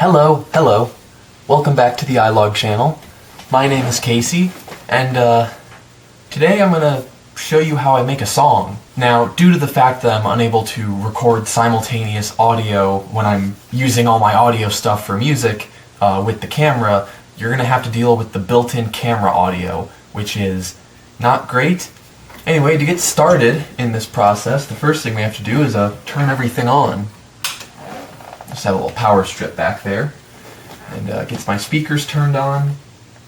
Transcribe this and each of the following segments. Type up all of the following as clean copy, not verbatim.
Hello. Welcome back to the iLog channel. My name is Casey, and today I'm gonna show you how I make a song. Now, due to the fact that I'm unable to record simultaneous audio when I'm using all my audio stuff for music with the camera, you're gonna have to deal with the built-in camera audio, which is not great. Anyway, to get started in this process, the first thing we have to do is turn everything on. Just have a little power strip back there, and gets my speakers turned on,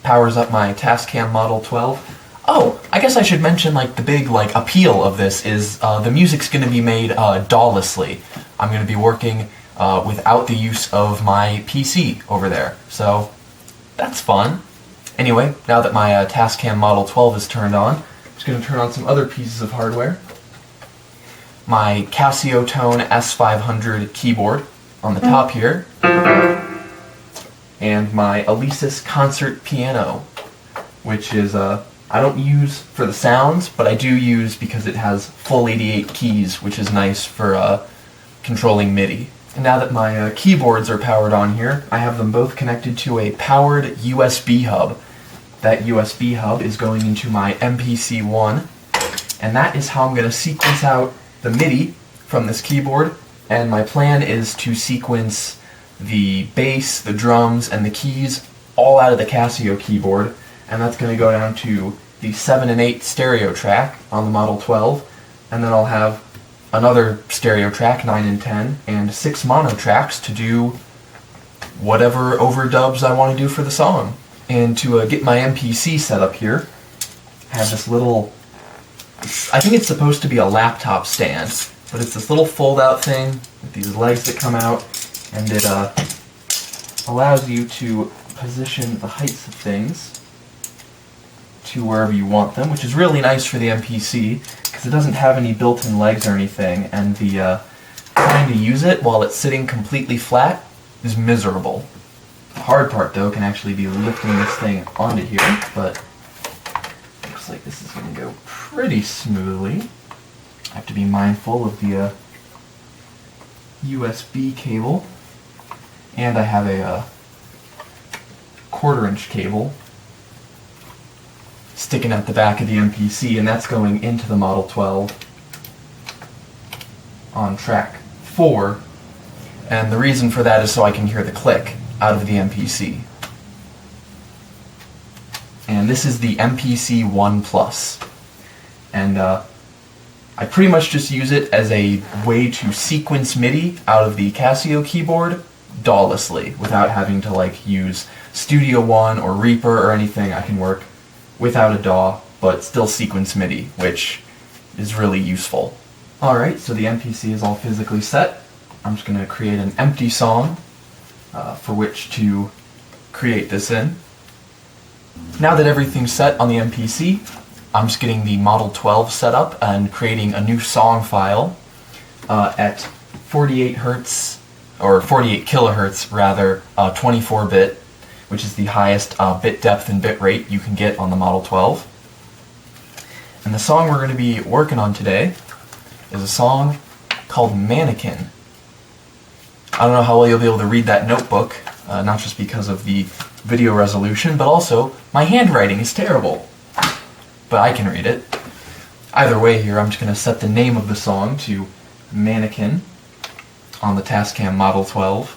powers up my Tascam Model 12. Oh, I guess I should mention the big appeal of this is the music's going to be made DAWlessly. I'm going to be working without the use of my PC over there, so that's fun. Anyway, now that my Tascam Model 12 is turned on, I'm just going to turn on some other pieces of hardware. My Casio CT-S500 keyboard on the top here, and my Alesis Concert piano, which is I don't use for the sounds, but I do use because it has full 88 keys, which is nice for controlling MIDI. And now that my keyboards are powered on here, I have them both connected to a powered USB hub. That USB hub is going into my MPC One, and that is how I'm going to sequence out the MIDI from this keyboard. And my plan is to sequence the bass, the drums, and the keys all out of the Casio keyboard, and that's going to go down to the 7 and 8 stereo track on the Model 12, and then I'll have another stereo track, 9 and 10, and 6 mono tracks to do whatever overdubs I want to do for the song. And to get my MPC set up here, I have this little, I think it's supposed to be a laptop stand, but it's this little fold-out thing with these legs that come out, and it allows you to position the heights of things to wherever you want them, which is really nice for the MPC, because it doesn't have any built-in legs or anything, and the trying to use it while it's sitting completely flat is miserable. The hard part, though, can actually be lifting this thing onto here, but looks like this is going to go pretty smoothly. I have to be mindful of the USB cable, and I have a 1/4-inch cable sticking at the back of the MPC, and that's going into the Model 12 on track 4, and the reason for that is so I can hear the click out of the MPC. And this is the MPC One Plus, and I pretty much just use it as a way to sequence MIDI out of the Casio keyboard DAWlessly, without having to use Studio One or Reaper or anything. I can work without a DAW, but still sequence MIDI, which is really useful. Alright, so the MPC is all physically set. I'm just going to create an empty song for which to create this in. Now that everything's set on the MPC, I'm just getting the Model 12 set up and creating a new song file at 48 hertz, or 48 kilohertz rather, 24-bit, which is the highest bit depth and bit rate you can get on the Model 12. And the song we're going to be working on today is a song called Mannequin. I don't know how well you'll be able to read that notebook, not just because of the video resolution, but also my handwriting is terrible. But I can read it. Either way here, I'm just going to set the name of the song to Mannequin on the Tascam Model 12.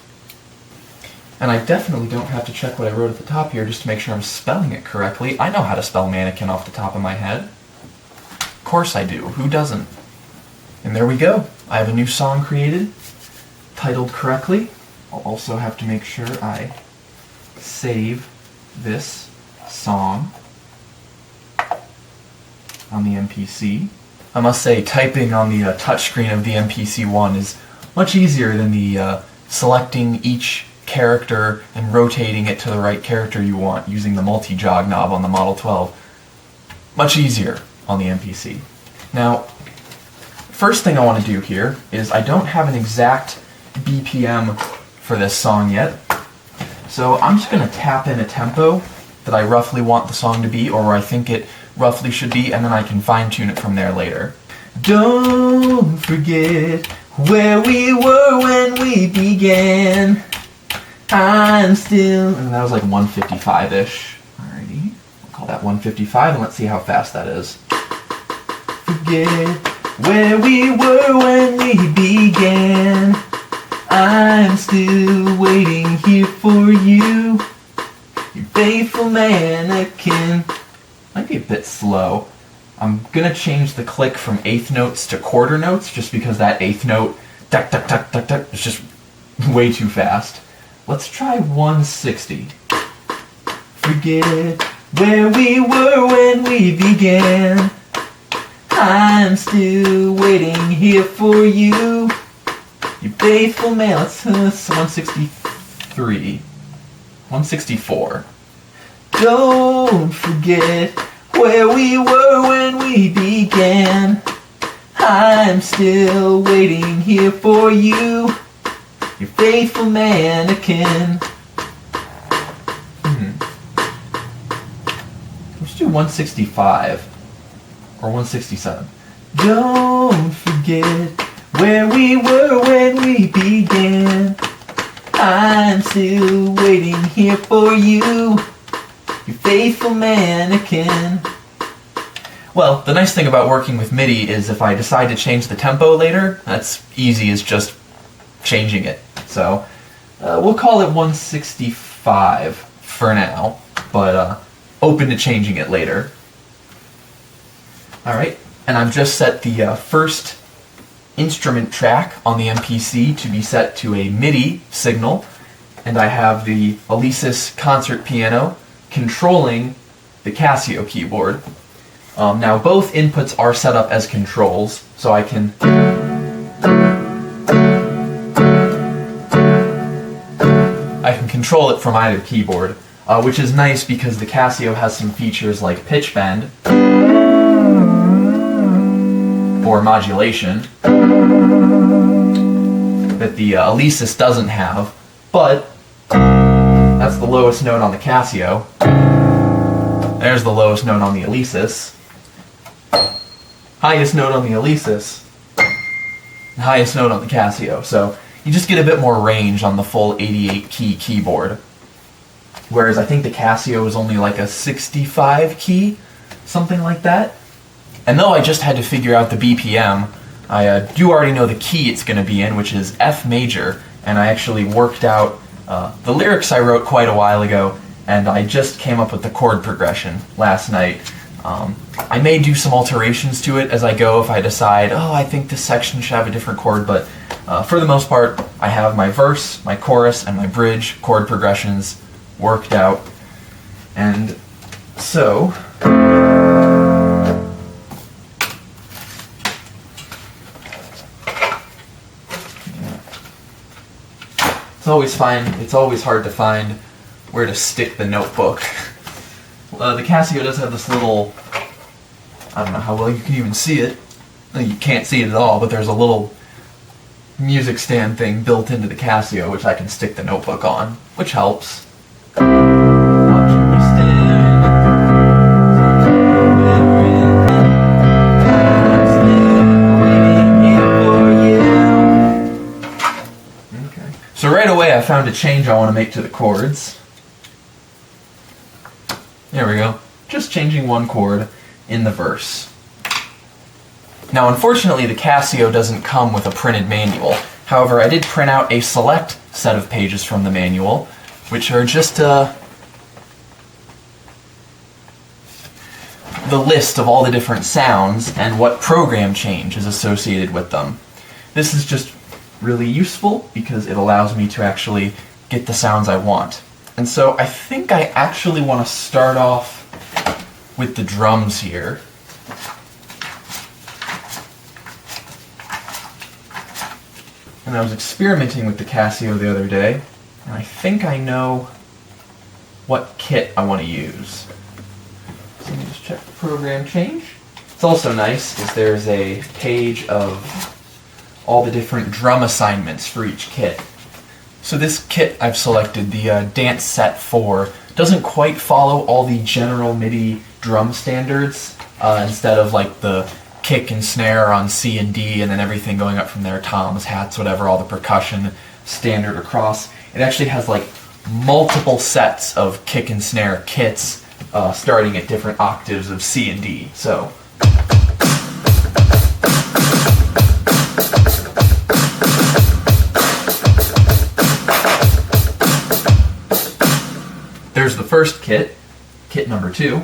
And I definitely don't have to check what I wrote at the top here just to make sure I'm spelling it correctly. I know how to spell mannequin off the top of my head. Of course I do. Who doesn't? And there we go. I have a new song created, titled correctly. I'll also have to make sure I save this song on the MPC. I must say, typing on the touchscreen of the MPC One is much easier than the selecting each character and rotating it to the right character you want using the multi-jog knob on the Model 12. Much easier on the MPC. Now, first thing I want to do here is I don't have an exact BPM for this song yet, so I'm just going to tap in a tempo that I roughly want the song to be, or where I think it roughly should be, and then I can fine-tune it from there later. Don't forget where we were when we began. I'm still, and that was like 155-ish. Alrighty, we'll call that 155, and let's see how fast that is. Forget where we were when we began. I'm still waiting here for you, your faithful mannequin. Might be a bit slow. I'm gonna change the click from eighth notes to quarter notes, just because that eighth note, tuck, tuck, tuck, tuck, tuck, is just way too fast. Let's try 160. Forget where we were when we began. I'm still waiting here for you, your faithful man. Let's 163. 164. Don't forget where we were when we began. I'm still waiting here for you, your faithful mannequin. Let's do 165 or 167. Don't forget where we were when we began. I'm still waiting here for you, your faithful mannequin. Well, the nice thing about working with MIDI is if I decide to change the tempo later, that's easy as just changing it. So we'll call it 165 for now, but open to changing it later. Alright, and I've just set the first instrument track on the MPC to be set to a MIDI signal, and I have the Alesis Concert piano controlling the Casio keyboard. Now both inputs are set up as controls, so I can control it from either keyboard, which is nice because the Casio has some features like pitch bend or modulation that the Alesis doesn't have, but that's the lowest note on the Casio. There's the lowest note on the Alesis. Highest note on the Alesis. Highest note on the Casio. So you just get a bit more range on the full 88 key keyboard. Whereas I think the Casio is only like a 65 key, something like that. And though I just had to figure out the BPM, I do already know the key it's going to be in, which is F major, and I actually worked out the lyrics I wrote quite a while ago, and I just came up with the chord progression last night. I may do some alterations to it as I go if I decide, oh, I think this section should have a different chord, but for the most part, I have my verse, my chorus, and my bridge chord progressions worked out. And so it's always hard to find where to stick the notebook. The Casio does have this little, I don't know how well you can even see it. You can't see it at all, but there's a little music stand thing built into the Casio which I can stick the notebook on, which helps. So right away I found a change I want to make to the chords. There we go. Just changing one chord in the verse. Now unfortunately the Casio doesn't come with a printed manual. However, I did print out a select set of pages from the manual, which are just the list of all the different sounds and what program change is associated with them. This is just really useful because it allows me to actually get the sounds I want. And so I think I actually want to start off with the drums here. And I was experimenting with the Casio the other day, and I think I know what kit I want to use. So let me just check the program change. It's also nice is there's a page of all the different drum assignments for each kit. So this kit I've selected, the Dance Set 4, doesn't quite follow all the general MIDI drum standards. Instead of like the kick and snare on C and D and then everything going up from there, toms, hats, whatever, all the percussion standard across. It actually has like multiple sets of kick and snare kits starting at different octaves of C and D. So there's the first kit, kit number 2.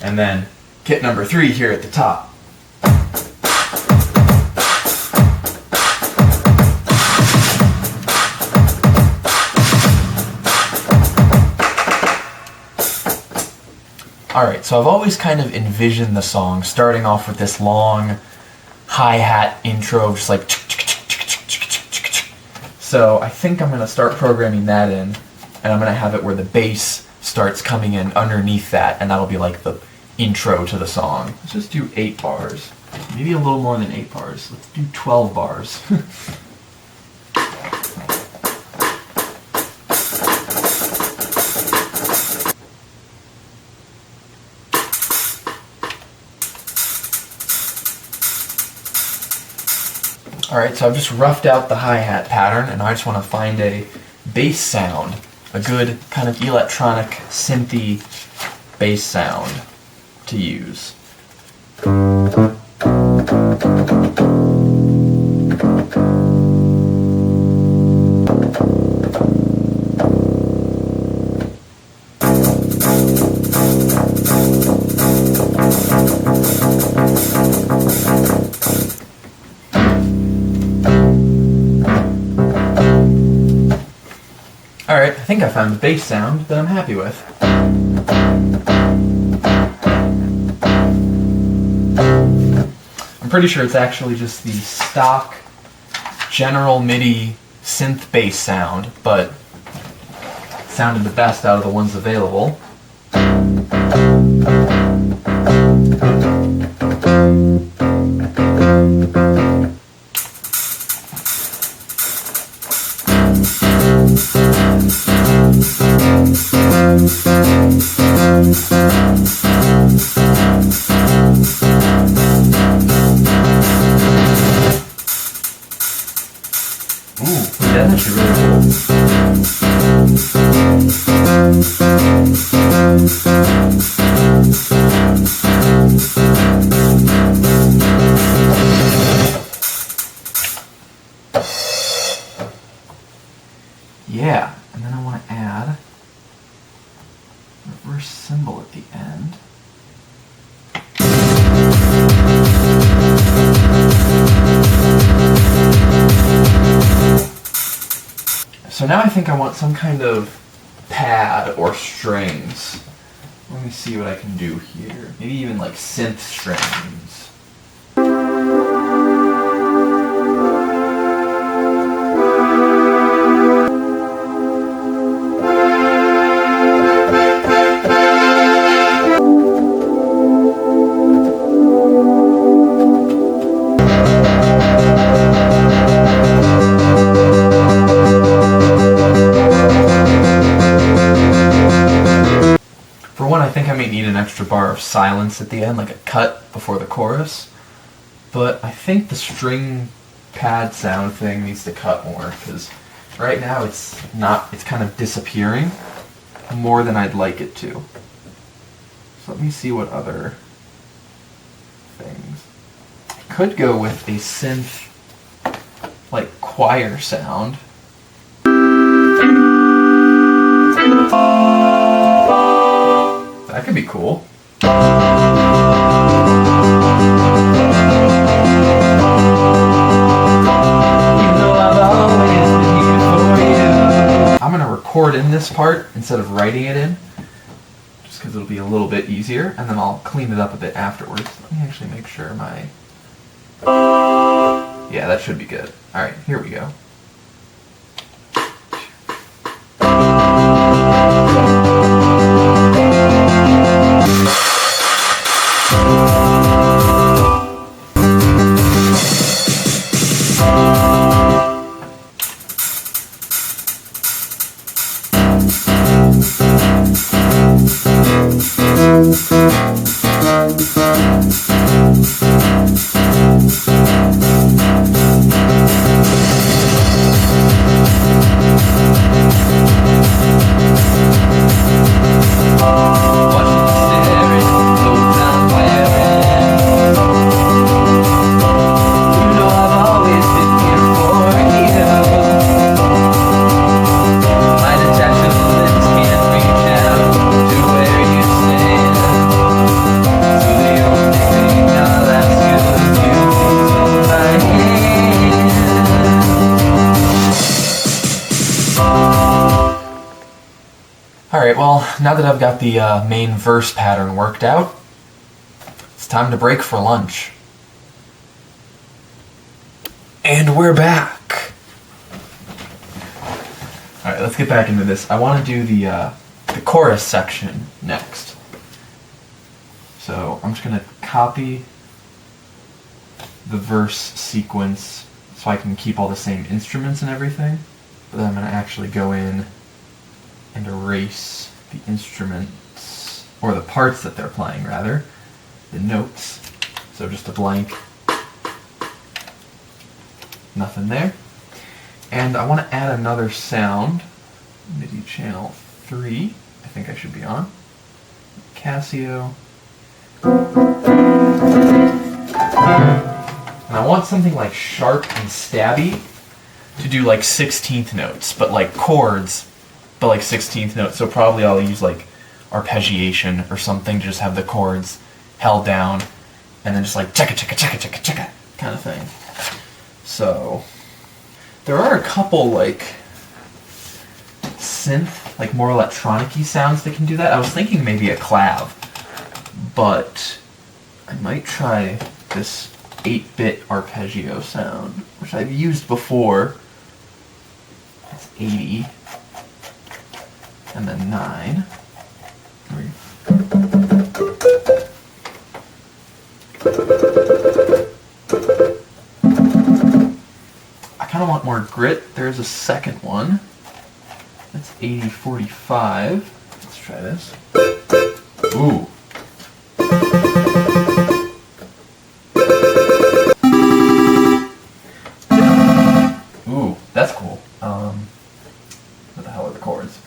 And then kit number 3 here at the top. Alright, so I've always kind of envisioned the song starting off with this long hi-hat intro, just like so I think I'm going to start programming that in, and I'm going to have it where the bass starts coming in underneath that, and that'll be like the intro to the song. Let's just do 8 bars. Maybe a little more than 8 bars. Let's do 12 bars. Alright, so I've just roughed out the hi-hat pattern, and I just want to find a bass sound. A good kind of electronic, synthy bass sound to use. Alright, I think I found the bass sound that I'm happy with. I'm pretty sure it's actually just the stock general MIDI synth bass sound, but it sounded the best out of the ones available. Ooh, that's actually really cool. Yeah, and then I want to add a reverse cymbal at the end. So now I think I want some kind of pad or strings. Let me see what I can do here. Maybe even like synth strings. I think I may need an extra bar of silence at the end, like a cut before the chorus. But I think the string pad sound thing needs to cut more, because right now it's kind of disappearing more than I'd like it to. So let me see what other things. I could go with a synth, like choir sound. That could be cool. I'm going to record in this part instead of writing it in, just because it'll be a little bit easier, and then I'll clean it up a bit afterwards. Let me actually make sure my... Yeah, that should be good. Alright, here we go. now that I've got the main verse pattern worked out, it's time to break for lunch. And we're back! Alright, let's get back into this. I want to do the chorus section next. So I'm just going to copy the verse sequence so I can keep all the same instruments and everything. But then I'm going to actually go in and erase the instruments, or the parts that they're playing rather, the notes. So just a blank, nothing there. And I want to add another sound, MIDI channel 3, I think I should be on, Casio. And I want something like sharp and stabby to do like 16th notes, but like chords, but like 16th notes. So probably I'll use like arpeggiation or something to just have the chords held down and then just like checka checka checka checka checka kind of thing. So there are a couple like synth, like more electronic-y sounds that can do that. I was thinking maybe a clav, but I might try this 8-bit arpeggio sound, which I've used before. That's 80, and then 9. I kind of want more grit. There's a second one. That's 80-45. Let's try this. Ooh. Ooh, that's cool. What the hell are the chords?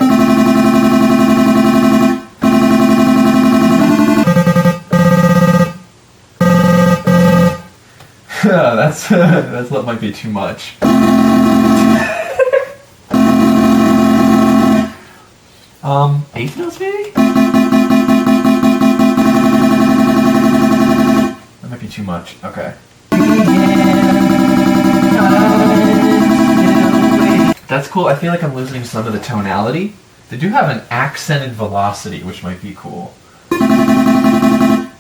that might be too much. Eighth notes maybe? That might be too much. Okay. That's cool. I feel like I'm losing some of the tonality. They do have an accented velocity, which might be cool. I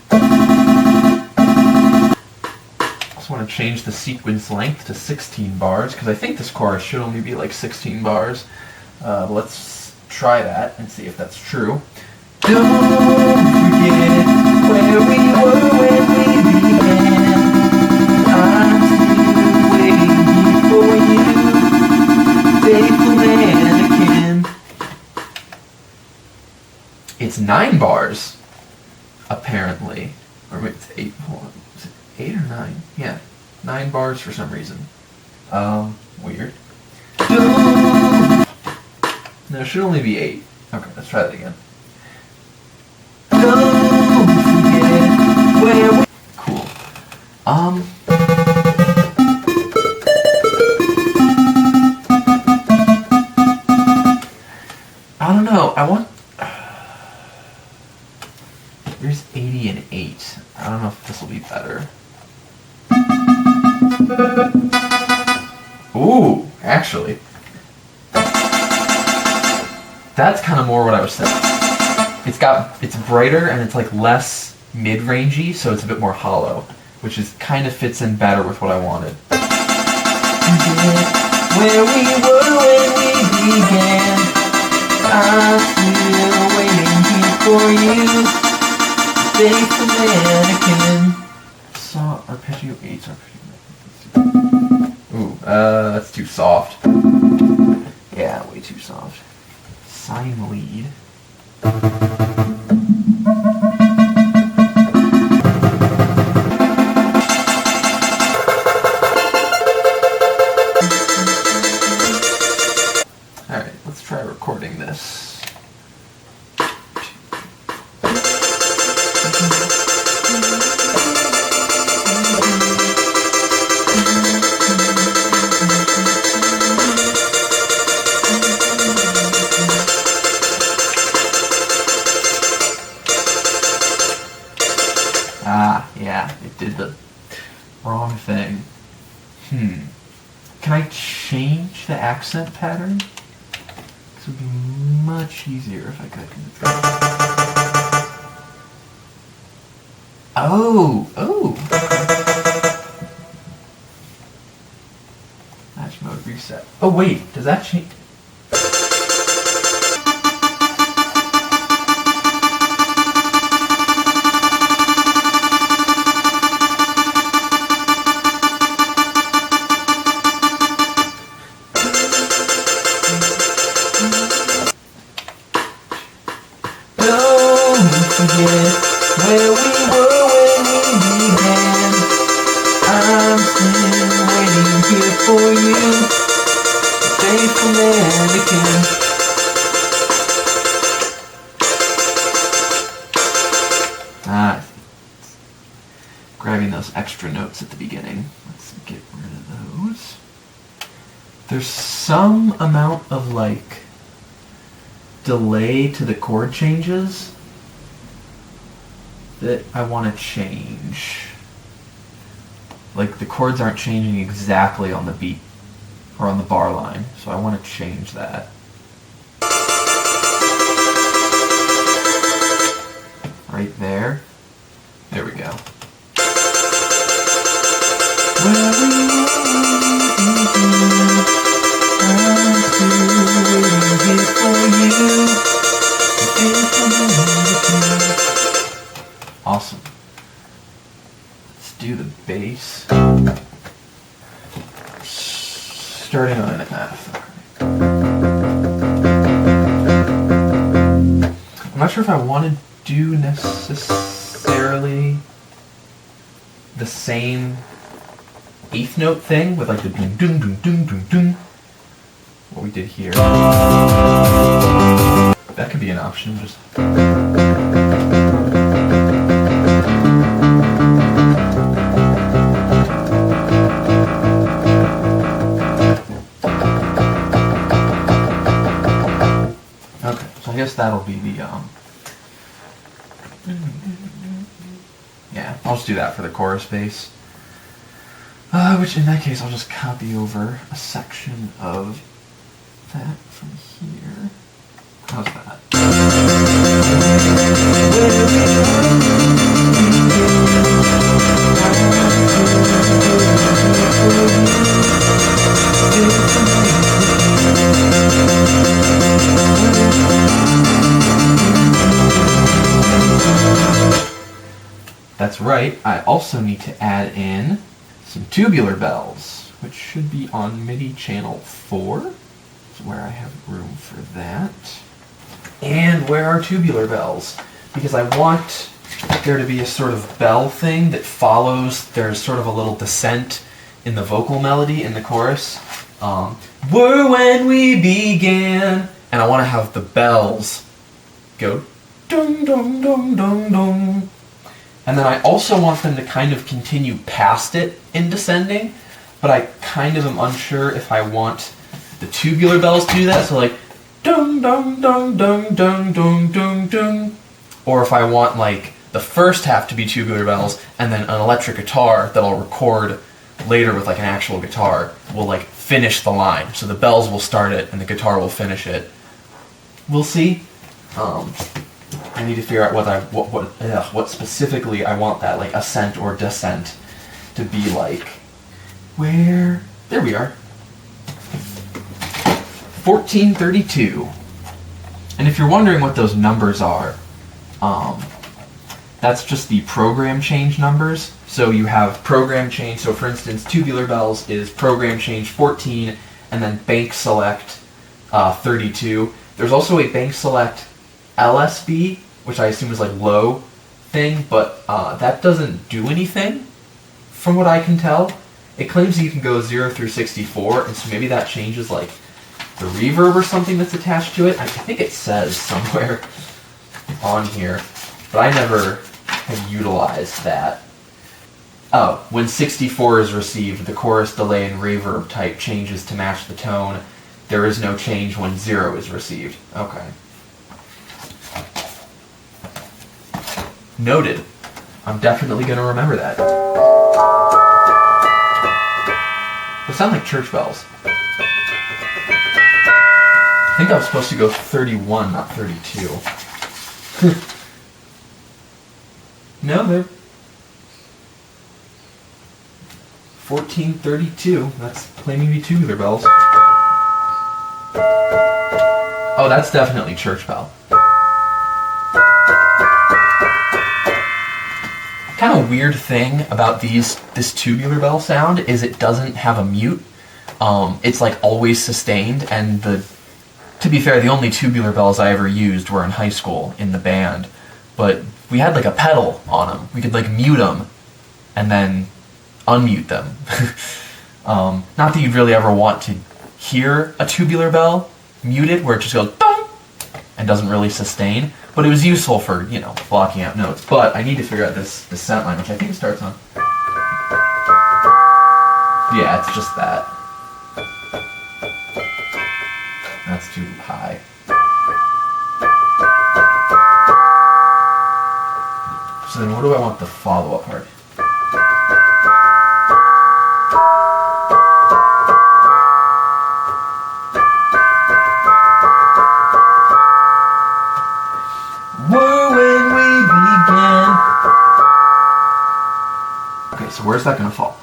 also want to change the sequence length to 16 bars, because I think this chorus should only be like 16 bars. Let's try that and see if that's true. Don't forget where we were when we began. I'm still waiting here for you, faithful mannequin. It's 9 bars, apparently. Or wait, it's 8. Hold on. Is it 8 or 9? Yeah, 9 bars for some reason. Weird. No, it should only be 8. Okay, let's try that again. Cool. I don't know. I want... There's 80 and 8. I don't know if this will be better. Ooh, actually. That's kind of more what I was saying. It's brighter and it's like less mid-rangey, so it's a bit more hollow, which is kind of fits in better with what I wanted. Where we were when we began, I'm still waiting here for you, faithful mannequin. Saw arpeggio 8, arpeggio. Ooh, that's too soft. Yeah, way too soft. Sine lead. Alright, let's try recording this. Yeah, it did the wrong thing. Can I change the accent pattern? Because would be much easier if I could. Oh! Match mode reset. Oh wait, does that change? Forget where we were when we began. I'm still waiting here for you, faithful mannequin. Grabbing those extra notes at the beginning. Let's get rid of those. There's some amount of like delay to the chord changes that I want to change. Like the chords aren't changing exactly on the beat or on the bar line, so I want to change that. Right there. There we go. Awesome. Let's do the bass. Starting on an F. I'm not sure if I want to do necessarily the same eighth note thing with like the doom doom doom doom doom doom. What we did here. That could be an option. Just. Okay, so I guess that'll be the yeah, I'll just do that for the chorus bass. Which in that case I'll just copy over a section of that from here. How's that? That's right, I also need to add in some tubular bells, which should be on MIDI channel 4. That's where I have room for that. And where are tubular bells? Because I want there to be a sort of bell thing that follows, there's sort of a little descent in the vocal melody in the chorus. Were when we began. And I want to have the bells go dum dum dum dum dum. And then I also want them to kind of continue past it in descending, but I kind of am unsure if I want the tubular bells to do that, so like dum dum dum dum dum dum dum dum, or if I want like the first half to be tubular bells and then an electric guitar that I'll record later with like an actual guitar will like finish the line. So the bells will start it and the guitar will finish it. We'll see. I need to figure out what specifically I want that like ascent or descent to be like. Where? There we are. 1432. And if you're wondering what those numbers are, that's just the program change numbers. So you have program change. So for instance, tubular bells is program change 14 and then bank select 32. There's also a bank select LSB, which I assume is like low thing, but that doesn't do anything from what I can tell. It claims that you can go 0 through 64, and so maybe that changes like the reverb or something that's attached to it. I think it says somewhere on here, but I never have utilized that. Oh, when 64 is received, the chorus delay and reverb type changes to match the tone. There is no change when 0 is received. Okay. Noted. I'm definitely going to remember that. They sound like church bells. I think I was supposed to go 31, not 32. No, they're 1432. That's Play Me Be Tubular Bells. Oh, that's definitely church bell. Kind of weird thing about this tubular bell sound is it doesn't have a mute. It's like always sustained, and to be fair, the only tubular bells I ever used were in high school in the band, but we had like a pedal on them. We could like mute them and then unmute them. Not that you'd really ever want to hear a tubular bell muted where it just goes dong and doesn't really sustain, but it was useful for, you know, blocking out notes. But I need to figure out this sound line, which I think it starts on. Yeah, it's just that. That's too high. So then what do I want the follow-up part? When we began. Okay, so where's that gonna fall?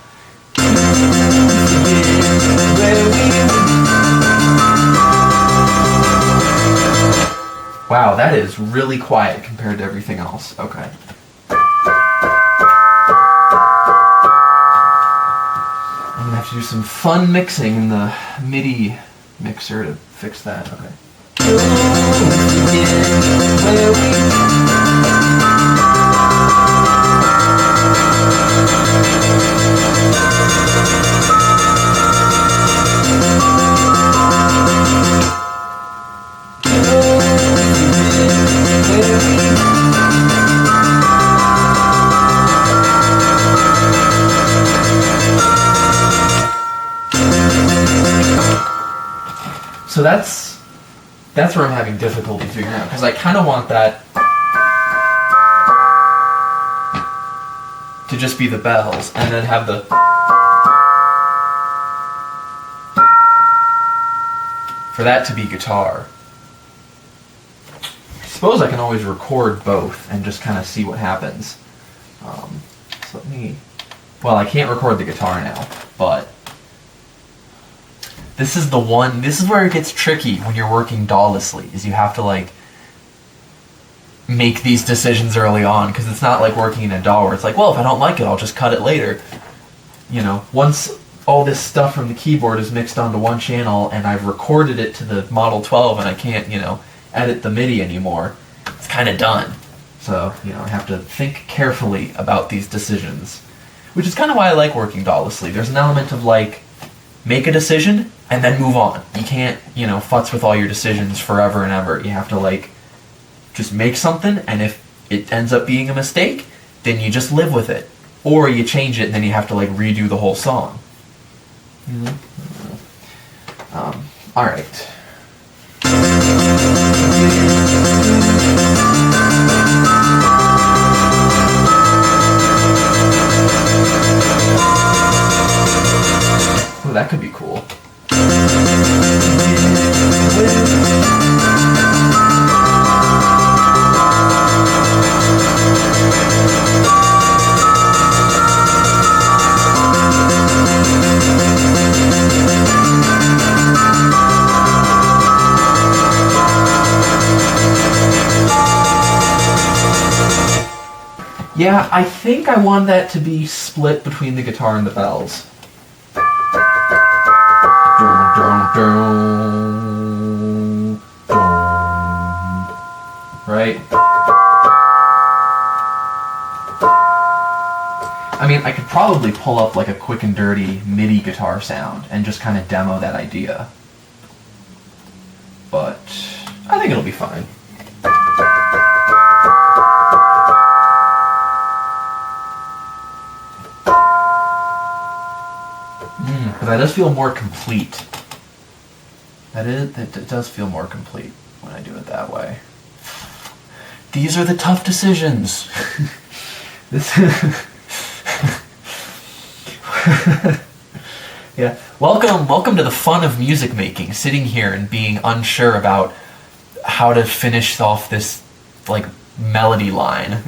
Wow, that is really quiet compared to everything else. Okay. I'm gonna have to do some fun mixing in the MIDI mixer to fix that. Okay. So that's where I'm having difficulty figuring out, because I kind of want that to just be the bells, and then have for that to be guitar. I suppose I can always record both and just kind of see what happens. So well, I can't record the guitar now, but this is where it gets tricky when you're working DAWlessly, is you have to like make these decisions early on, because it's not like working in a DAW where it's like, well, if I don't like it, I'll just cut it later. You know, once all this stuff from the keyboard is mixed onto one channel and I've recorded it to the Model 12 and I can't, you know, edit the MIDI anymore, it's kind of done. So, you know, I have to think carefully about these decisions, which is kind of why I like working DAWlessly. There's an element of like, make a decision and then move on. You can't, you know, futz with all your decisions forever and ever. You have to like just make something, and if it ends up being a mistake, then you just live with it. Or you change it and then you have to like redo the whole song. Alright. Oh, that could be cool. Yeah, I think I want that to be split between the guitar and the bells. Right? I mean, I could probably pull up like a quick and dirty MIDI guitar sound and just kind of demo that idea. But I think it'll be fine. But that does feel more complete. It does feel more complete when I do it that way. These are the tough decisions. Yeah. Welcome to the fun of music making, sitting here and being unsure about how to finish off this, like, melody line.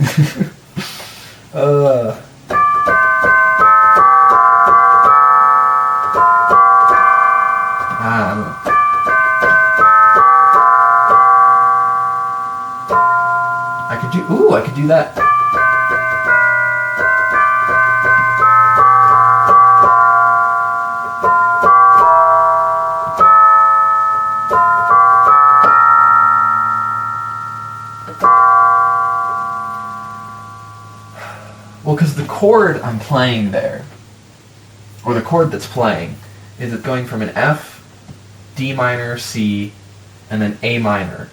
I could do that. Well, because the chord I'm playing there, or the chord that's playing, is it going from an F, D minor, C, and then A minor.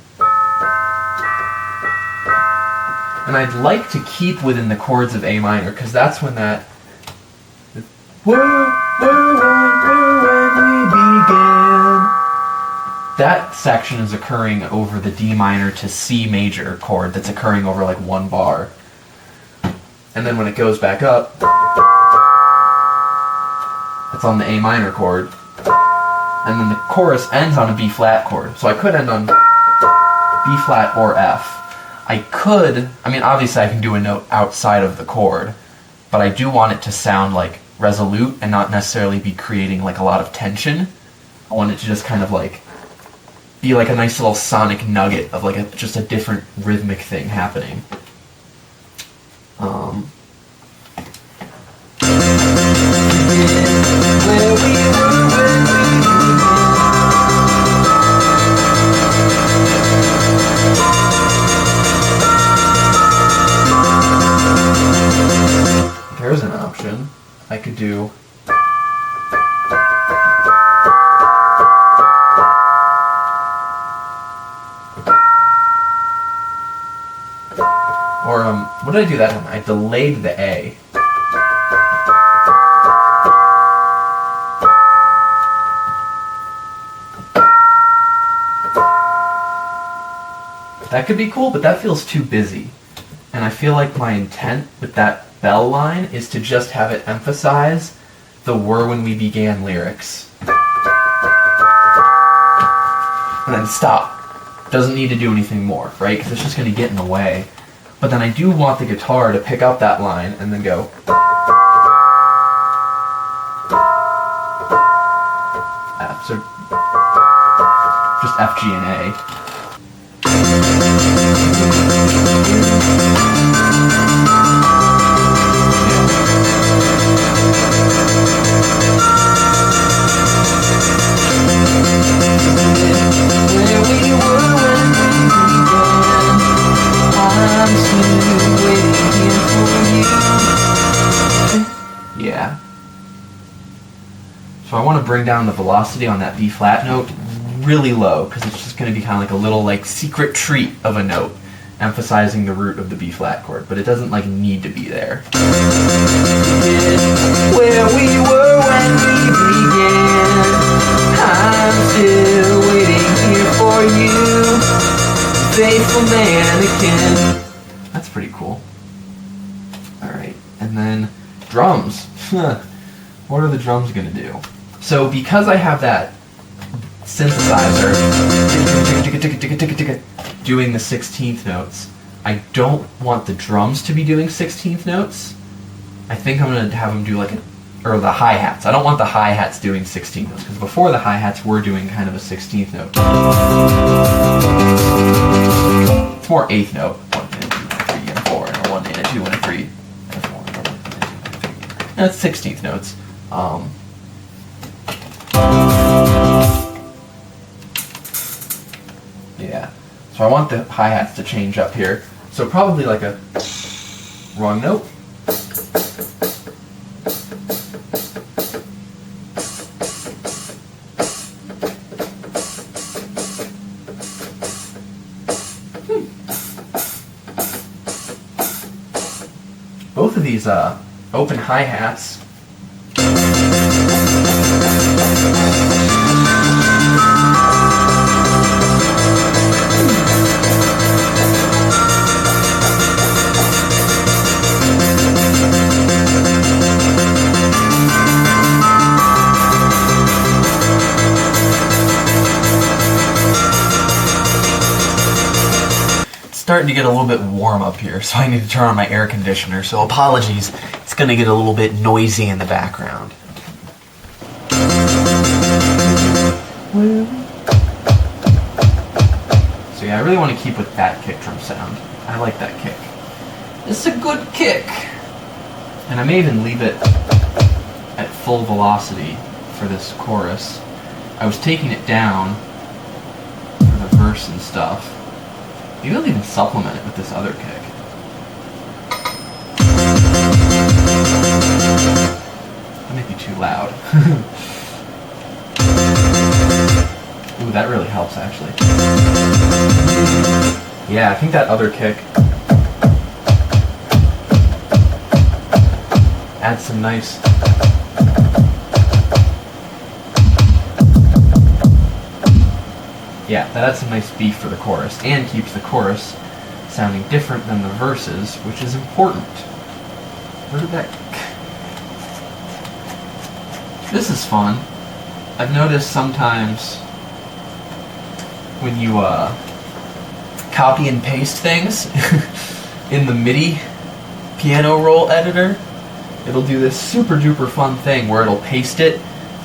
And I'd like to keep within the chords of A minor, because that's when that when we began, that section is occurring over the D minor to C major chord that's occurring over like one bar. And then when it goes back up, it's on the A minor chord. And then the chorus ends on a B flat chord. So I could end on B flat or F. I could, I mean, obviously I can do a note outside of the chord, but I do want it to sound like resolute and not necessarily be creating like a lot of tension. I want it to just kind of like be like a nice little sonic nugget of like just a different rhythmic thing happening. There's an option. I could do what did I do that time? I delayed the A. That could be cool, but that feels too busy. And I feel like my intent with that bell line is to just have it emphasize the "were when we began" lyrics. And then stop. Doesn't need to do anything more, right? Because it's just going to get in the way. But then I do want the guitar to pick up that line and then go. F. So just F, G, and A. Where we were when we began, I'm still waiting here for you. Yeah. So I want to bring down the velocity on that B flat note really low, because it's just going to be kind of like a little like secret treat of a note, emphasizing the root of the B flat chord, but it doesn't like need to be there. Where we were when we began, I'm still waiting here for you, faithful mannequin. That's pretty cool. Alright, and then drums. What are the drums gonna do? So because I have that synthesizer doing the 16th notes, I don't want the drums to be doing 16th notes. I think I'm going to have them do like or the hi-hats. I don't want the hi-hats doing 16th notes, because before the hi-hats were doing kind of a 16th note. It's more 8th note. 1 and 2 and 3 and 4, and a 1 and a 2 and a 3 and a 4 and a 1 and a 2 and a 3. That's 16th notes. Yeah. So I want the hi-hats to change up here. So probably like a wrong note. Both of these open hi-hats starting to get a little bit warm up here, so I need to turn on my air conditioner, so apologies, it's going to get a little bit noisy in the background. So yeah, I really want to keep with that kick drum sound. I like that kick. It's a good kick! And I may even leave it at full velocity for this chorus. I was taking it down for the verse and stuff. Maybe I'll even supplement it with this other kick. That might be too loud. Ooh, that really helps actually. Yeah, I think that other kick adds some nice yeah, that adds some nice beef for the chorus and keeps the chorus sounding different than the verses, which is important. Where did that... This is fun. I've noticed sometimes when you copy and paste things in the MIDI piano roll editor, it'll do this super duper fun thing where it'll paste it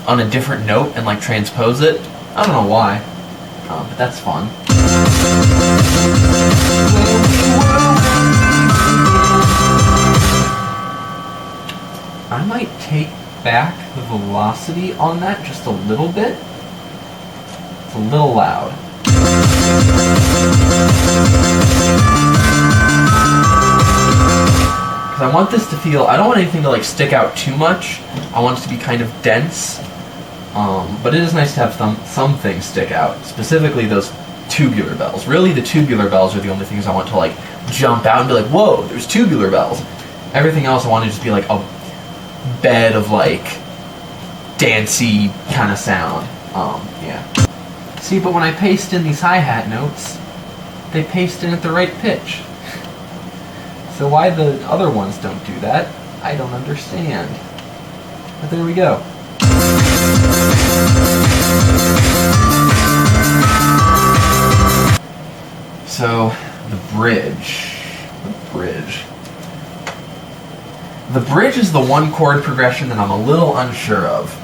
on a different note and like transpose it. I don't know why. But that's fun. I might take back the velocity on that just a little bit. It's a little loud. Because I want this to feel, I don't want anything to like stick out too much. I want it to be kind of dense. But it is nice to have some things stick out, specifically those tubular bells. Really, the tubular bells are the only things I want to like jump out and be like, whoa, there's tubular bells. Everything else I want to just be like a bed of like dancey kind of sound. Yeah. See, but when I paste in these hi-hat notes, they paste in at the right pitch. So why the other ones don't do that, I don't understand. But there we go. So, the bridge. The bridge is the one chord progression that I'm a little unsure of.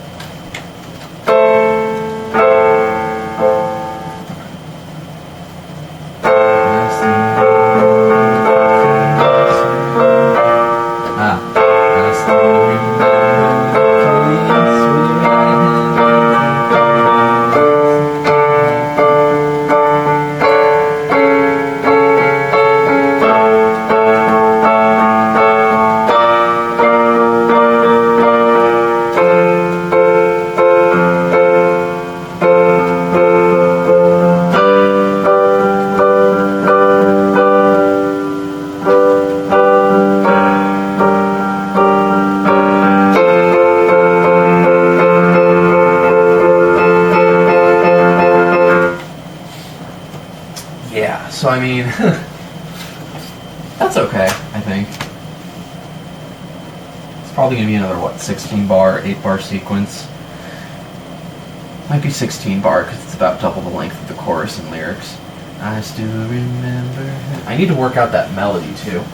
So I mean, that's okay, I think. It's probably going to be another, what, 16 bar, 8 bar sequence. Might be 16 bar because it's about double the length of the chorus and lyrics. I still remember. I need to work out that melody too.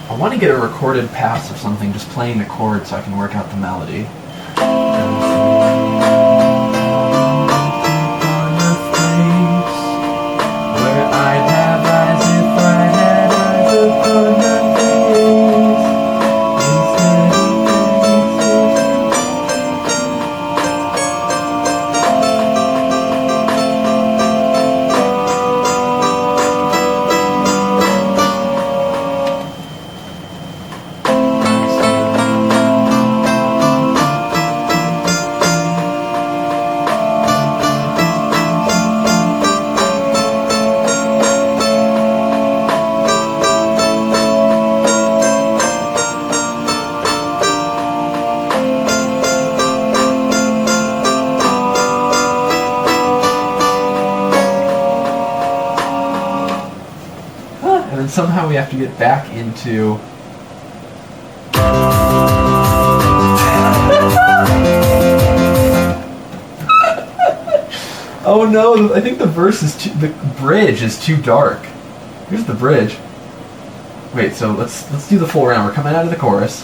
I want to get a recorded pass of something just playing the chord so I can work out the melody. somehow we have to get back into... Oh no, I think the bridge is too dark. Here's the bridge. Wait, so let's do the full round. We're coming out of the chorus.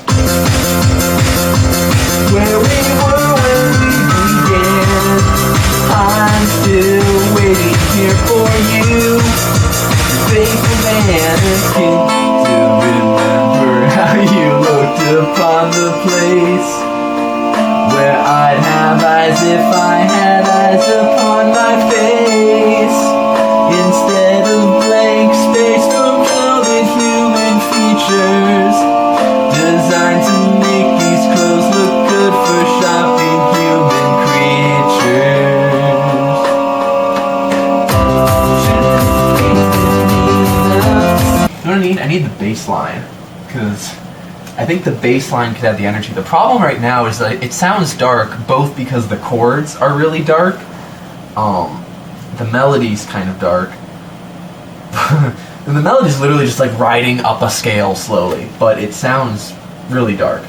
Where we were when we began, I'm still waiting here for you. Faithful mannequin to remember how you looked upon the place where I'd have eyes if I had eyes upon my face, instead of blank space from clouded human features, designed to make these clothes look good for shopping human creatures. You know what I need? I need the bass line, because I think the bass line could have the energy. The problem right now is that it sounds dark, both because the chords are really dark, the melody's kind of dark, and the melody's literally just like riding up a scale slowly, but it sounds really dark.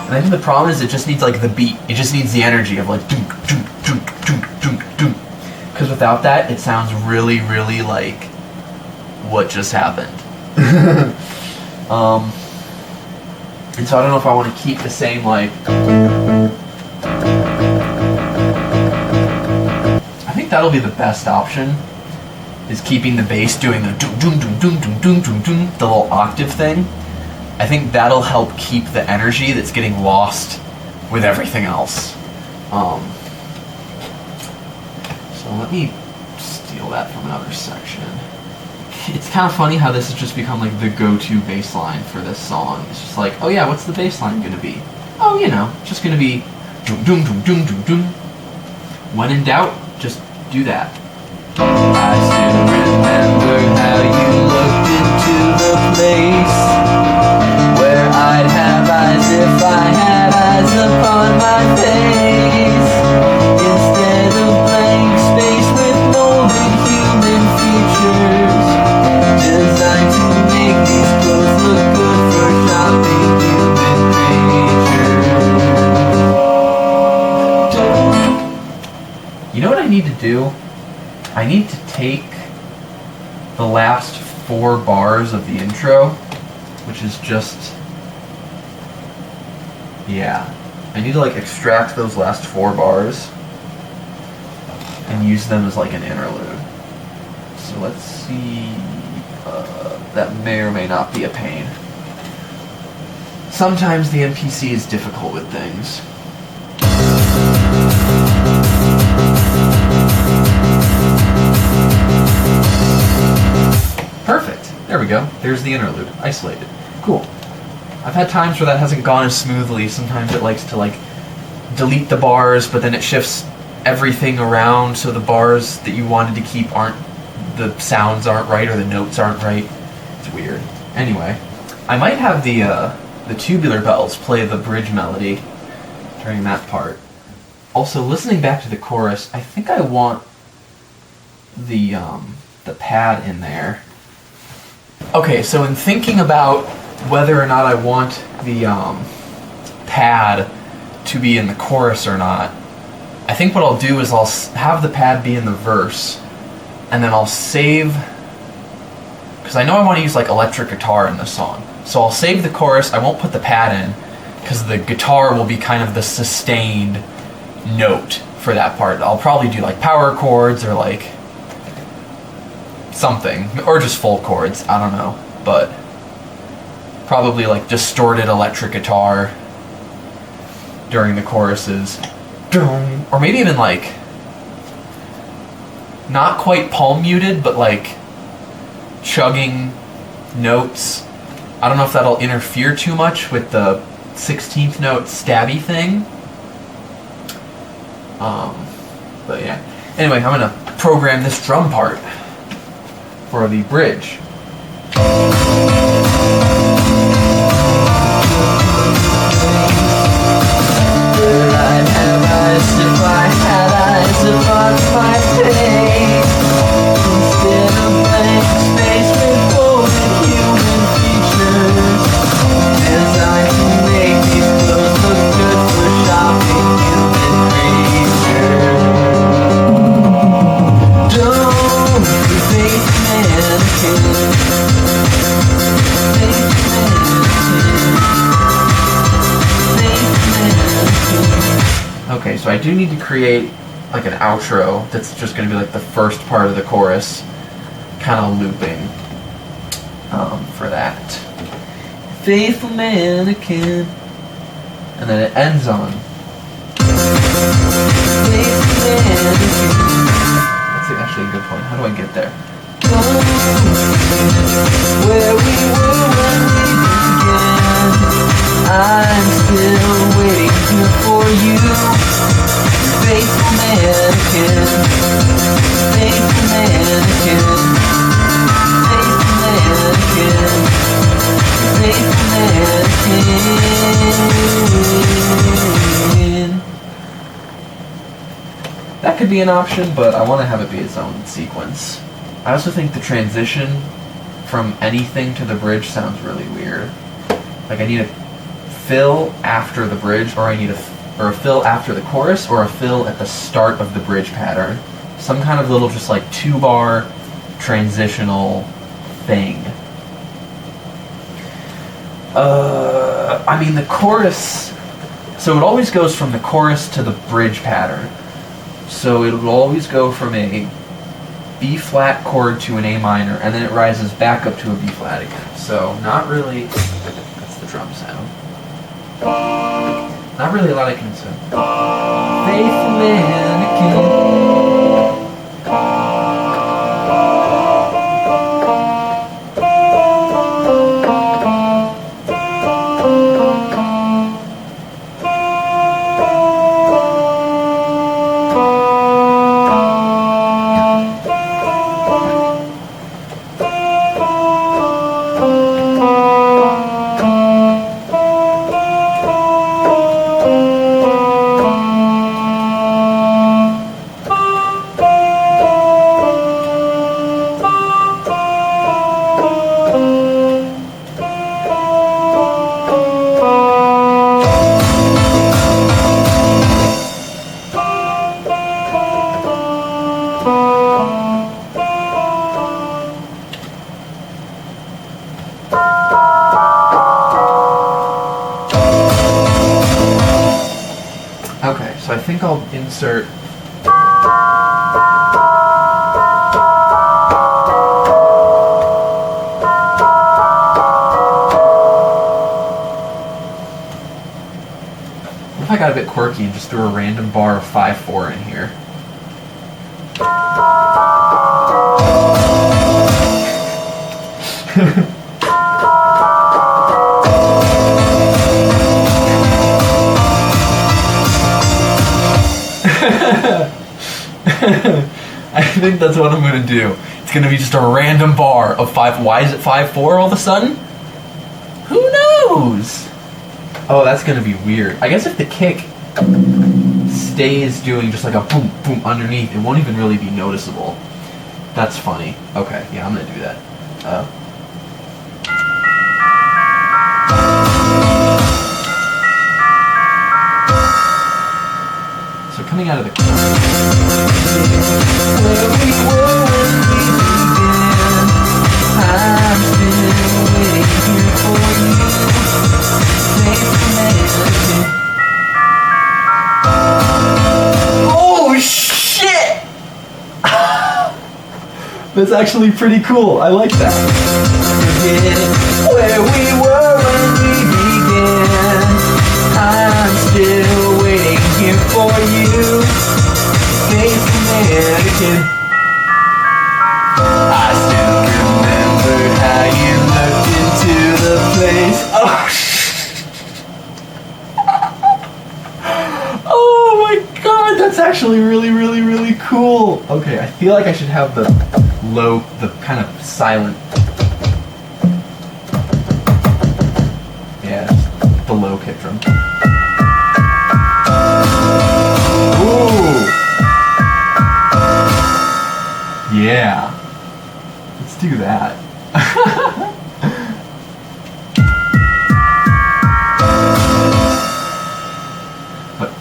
And I think the problem is it just needs like the beat. It just needs the energy of like doom, doom, doom, doom, doom, doom. Because without that, it sounds really, really like what just happened. And so I don't know if I want to keep the same like... I think that'll be the best option, is keeping the bass doing the doom doom doom doom doom doom doom doom, the little octave thing. I think that'll help keep the energy that's getting lost with everything else. So let me steal that from another section. It's kind of funny how this has just become like the go-to bass line for this song. It's just like, oh yeah, what's the bass line gonna be? Oh, you know, just gonna be doom doom doom doom doom doom. When in doubt, just do that. I still remember how you looked into the place where I'd have eyes if I had eyes upon my face, instead of blank space with molded human features, designed to make these clothes look good for shopping human creatures. You know what I need to do? I need to take the last 4 bars of the intro, which is just... yeah. I need to like extract those last 4 bars and use them as like an interlude. So let's see... that may or may not be a pain. Sometimes the MPC is difficult with things. Perfect. There we go. There's the interlude. Isolated. Cool. I've had times where that hasn't gone as smoothly. Sometimes it likes to like delete the bars, but then it shifts everything around so the bars that you wanted to keep aren't, the sounds aren't right or the notes aren't right. It's weird. Anyway, I might have the tubular bells play the bridge melody during that part. Also, listening back to the chorus, I think I want the pad in there. Okay, so in thinking about whether or not I want the pad to be in the chorus or not, I think what I'll do is I'll have the pad be in the verse, and then I'll save, because I know I want to use like electric guitar in this song, so I'll save the chorus. I won't put the pad in, because the guitar will be kind of the sustained note for that part. I'll probably do like power chords or like something, or just full chords, I don't know, but probably like distorted electric guitar during the choruses, or maybe even like not quite palm muted, but like chugging notes. I don't know if that'll interfere too much with the 16th note stabby thing. But yeah. Anyway, I'm gonna program this drum part for the bridge. I'd have eyes if I had eyes upon my face, Okay, so I do need to create like an outro that's just going to be like the first part of the chorus, kind of looping for that. Faithful mannequin. And then it ends on. That's actually a good point. How do I get there? Where we were when we began. I'm still waiting here for you. Faithful mannequin. Faithful mannequin. Faithful mannequin. Faithful mannequin. That could be an option, but I want to have it be its own sequence. I also think the transition from anything to the bridge sounds really weird. Like I need a fill after the bridge, or I need a fill after the chorus, or a fill at the start of the bridge pattern. Some kind of little just like 2-bar transitional thing. I mean the chorus, so it always goes from the chorus to the bridge pattern. So it will always go from a B flat chord to an A minor, and then it rises back up to a B flat again. So not really, that's the drum sound. Not really a lot I can say. Faithful mannequin. Okay, so I think I'll insert what if I got a bit quirky and just threw a random bar of 5/4 in here? I think that's what I'm gonna do. It's gonna be just a random bar of 5. Why is it 5/4 all of a sudden? Who knows? Oh, that's gonna be weird. I guess if the kick stays doing just like a boom, boom underneath, it won't even really be noticeable. That's funny. Okay, yeah, I'm gonna do that. So coming out of the where we were when we began, I'm still waiting here for you. Oh shit! That's actually pretty cool. I like that. Where we were when we began, I'm still waiting here for you. Faithful mannequin. I still remember how you looked into the place. Oh my god, that's actually really, really, really cool. Okay, I feel like I should have the low, the kind of silent. Yeah, the low kick drum. Ooh. Yeah. Let's do that. But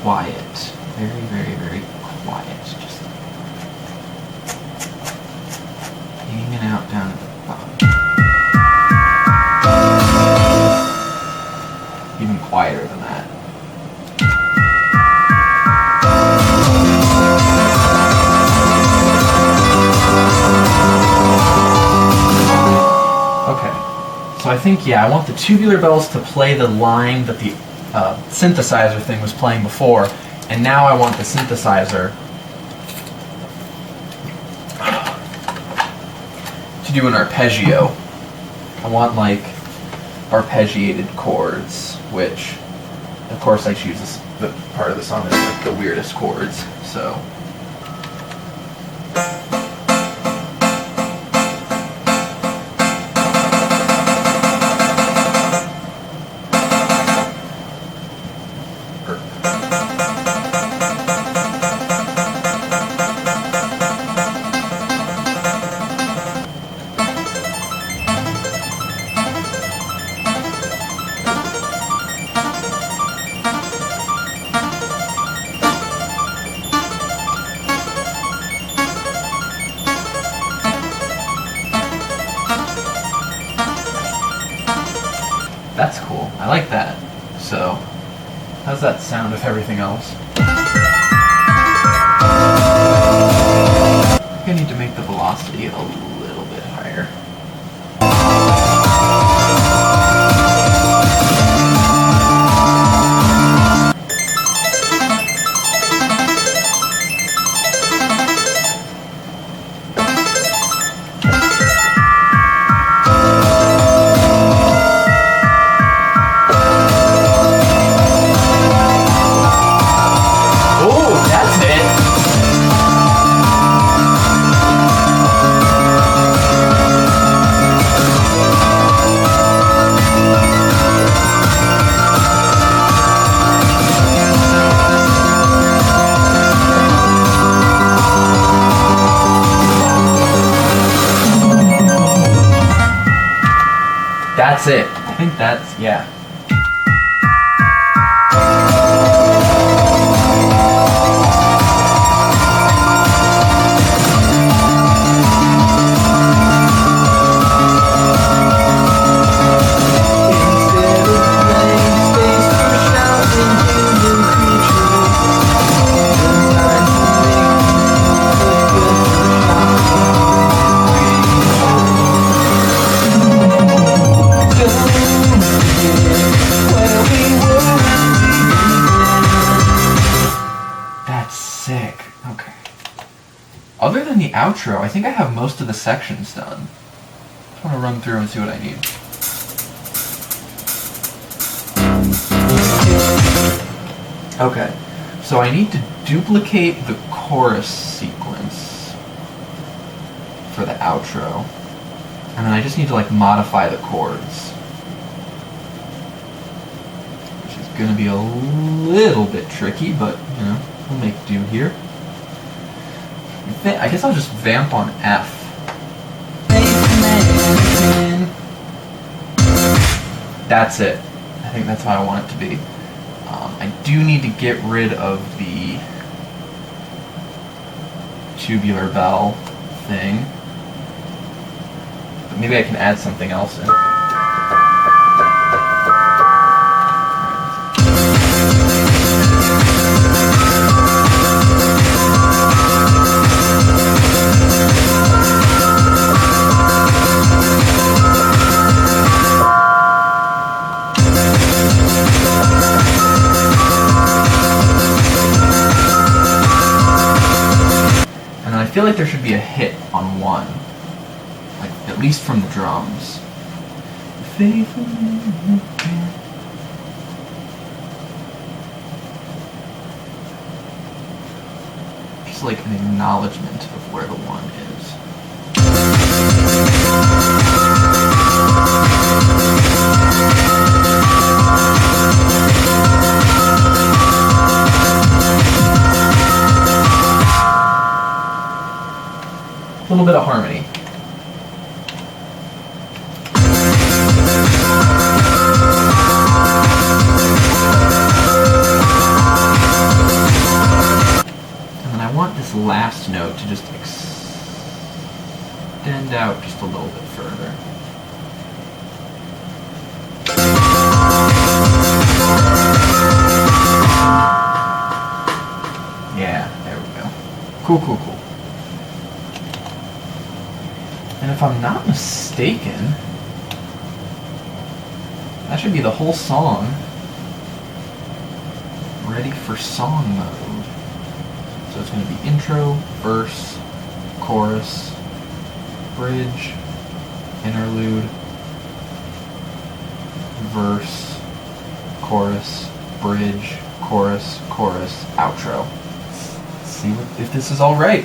quiet. Very, very, very quiet. Just hanging out down at the bottom. Even quieter than that. So I think, yeah, I want the tubular bells to play the line that the synthesizer thing was playing before, and now I want the synthesizer to do an arpeggio. I want like arpeggiated chords, which of course I choose this, the part of the song that's like the weirdest chords, so. That's cool. I like that. So, how's that sound with everything else? I think I need to make the velocity a little bit higher. That's it. I think that's, yeah. Sick. Okay. Other than the outro, I think I have most of the sections done. Just want to run through and see what I need. Okay. So I need to duplicate the chorus sequence for the outro. And then I just need to like modify the chords. Which is going to be a little bit tricky, but you know. We'll make do here. I guess I'll just vamp on F. That's it. I think that's how I want it to be. I do need to get rid of the tubular bell thing. But maybe I can add something else in. I feel like there should be a hit on one, like at least from the drums. Just like an acknowledgement of where the one is. A little bit of harmony. And then I want this last note to just extend out just a little bit further. Yeah, there we go. Cool, cool, cool. And if I'm not mistaken, That should be the whole song. Ready for song mode. So it's going to be intro, verse, chorus, bridge, interlude, verse, chorus, bridge, chorus, chorus, outro. Let's see if this is all right.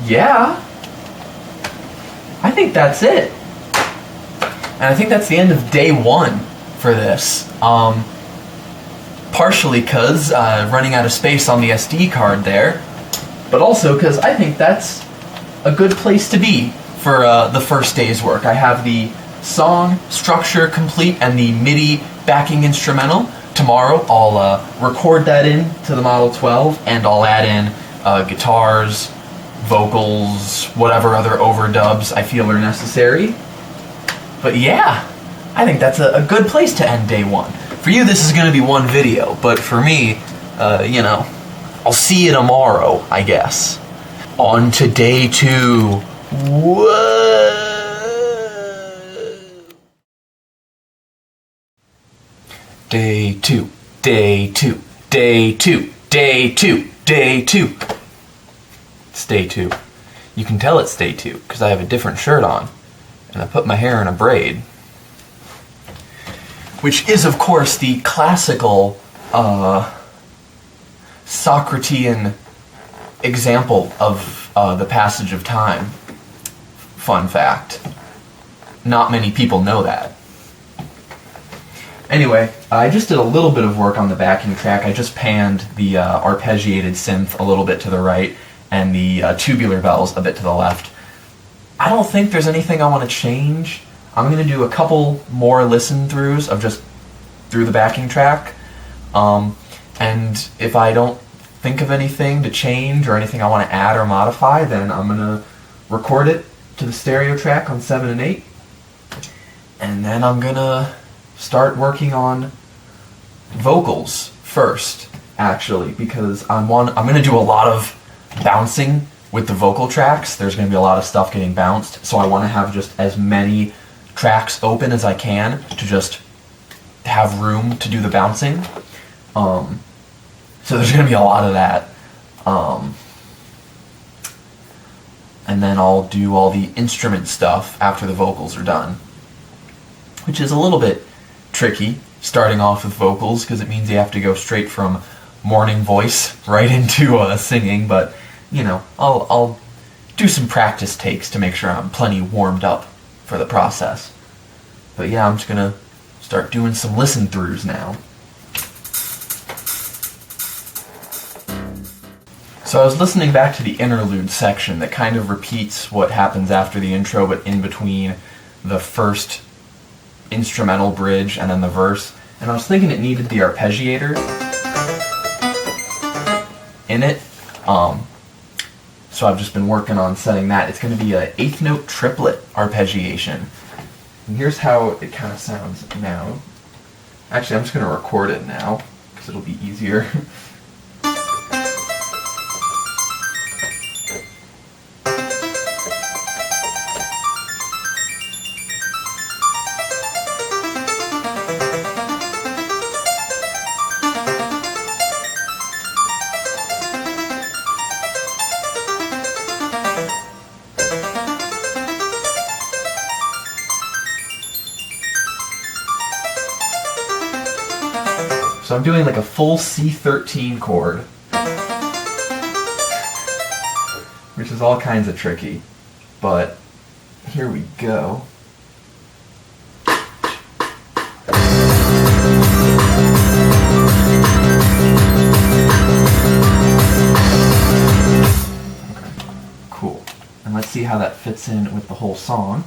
Yeah, I think that's it. And I think that's the end of day one for this. Partially because running out of space on the SD card there, but also because I think that's a good place to be for the first day's work. I have the song structure complete and the MIDI backing instrumental. Tomorrow I'll record that in to the Model 12 and I'll add in guitars, vocals, whatever other overdubs I feel are necessary. But yeah, I think that's a good place to end day one. For you, this is going to be one video, but for me, you know, I'll see you tomorrow, I guess. On to day two. Whoa! Day two, day two, day two, day two, day two. It's day two. You can tell it's day two because I have a different shirt on and I put my hair in a braid. Which is, of course, the classical Socratean example of the passage of time. Fun fact. Not many people know that. Anyway, I just did a little bit of work on the backing track. I just panned the arpeggiated synth a little bit to the right and the tubular bells a bit to the left. I don't think there's anything I want to change. I'm going to do a couple more listen-throughs of just through the backing track. And if I don't think of anything to change or anything I want to add or modify, then I'm going to record it to the stereo track on 7 and 8. And then I'm going to start working on vocals first, actually, because I'm going to do a lot of bouncing with the vocal tracks. There's going to be a lot of stuff getting bounced, so I want to have just as many tracks open as I can to just have room to do the bouncing. So there's going to be a lot of that. And then I'll do all the instrument stuff after the vocals are done, which is a little bit tricky, starting off with vocals, because it means you have to go straight from morning voice right into singing, but, you know, I'll do some practice takes to make sure I'm plenty warmed up for the process. But yeah, I'm just gonna start doing some listen-throughs now. So I was listening back to the interlude section that kind of repeats what happens after the intro, but in between the first instrumental bridge and then the verse, and I was thinking it needed the arpeggiator in it, so I've just been working on setting that. It's going to be an 8th note triplet arpeggiation, and here's how it kind of sounds now. Actually, I'm just going to record it now because it'll be easier. So I'm doing like a full C13 chord, which is all kinds of tricky, but here we go. Okay, cool. And let's see how that fits in with the whole song.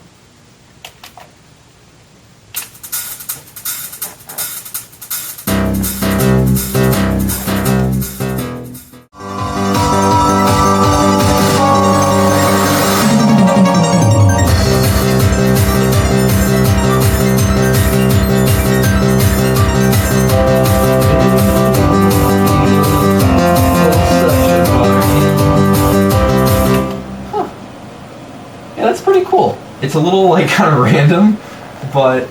It's a little, like, kind of random, but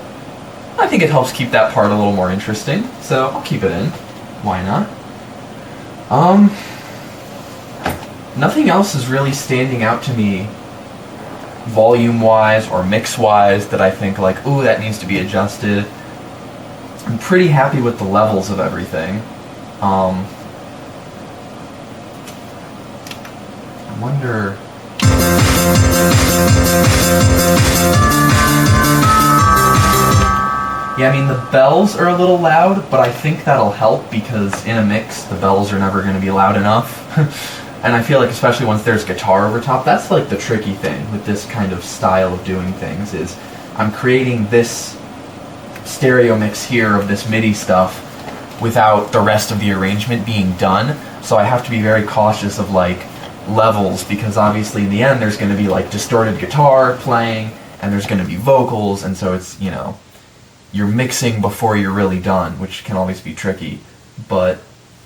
I think it helps keep that part a little more interesting, so I'll keep it in. Why not? Nothing else is really standing out to me volume-wise or mix-wise that I think, like, ooh, that needs to be adjusted. I'm pretty happy with the levels of everything. I wonder... Yeah, I mean, the bells are a little loud, but I think that'll help because in a mix, the bells are never going to be loud enough. And I feel like, especially once there's guitar over top, that's like the tricky thing with this kind of style of doing things, is I'm creating this stereo mix here of this MIDI stuff without the rest of the arrangement being done, so I have to be very cautious of, like, levels, because obviously in the end there's going to be, like, distorted guitar playing, and there's going to be vocals, and so it's, you know, you're mixing before you're really done, which can always be tricky. But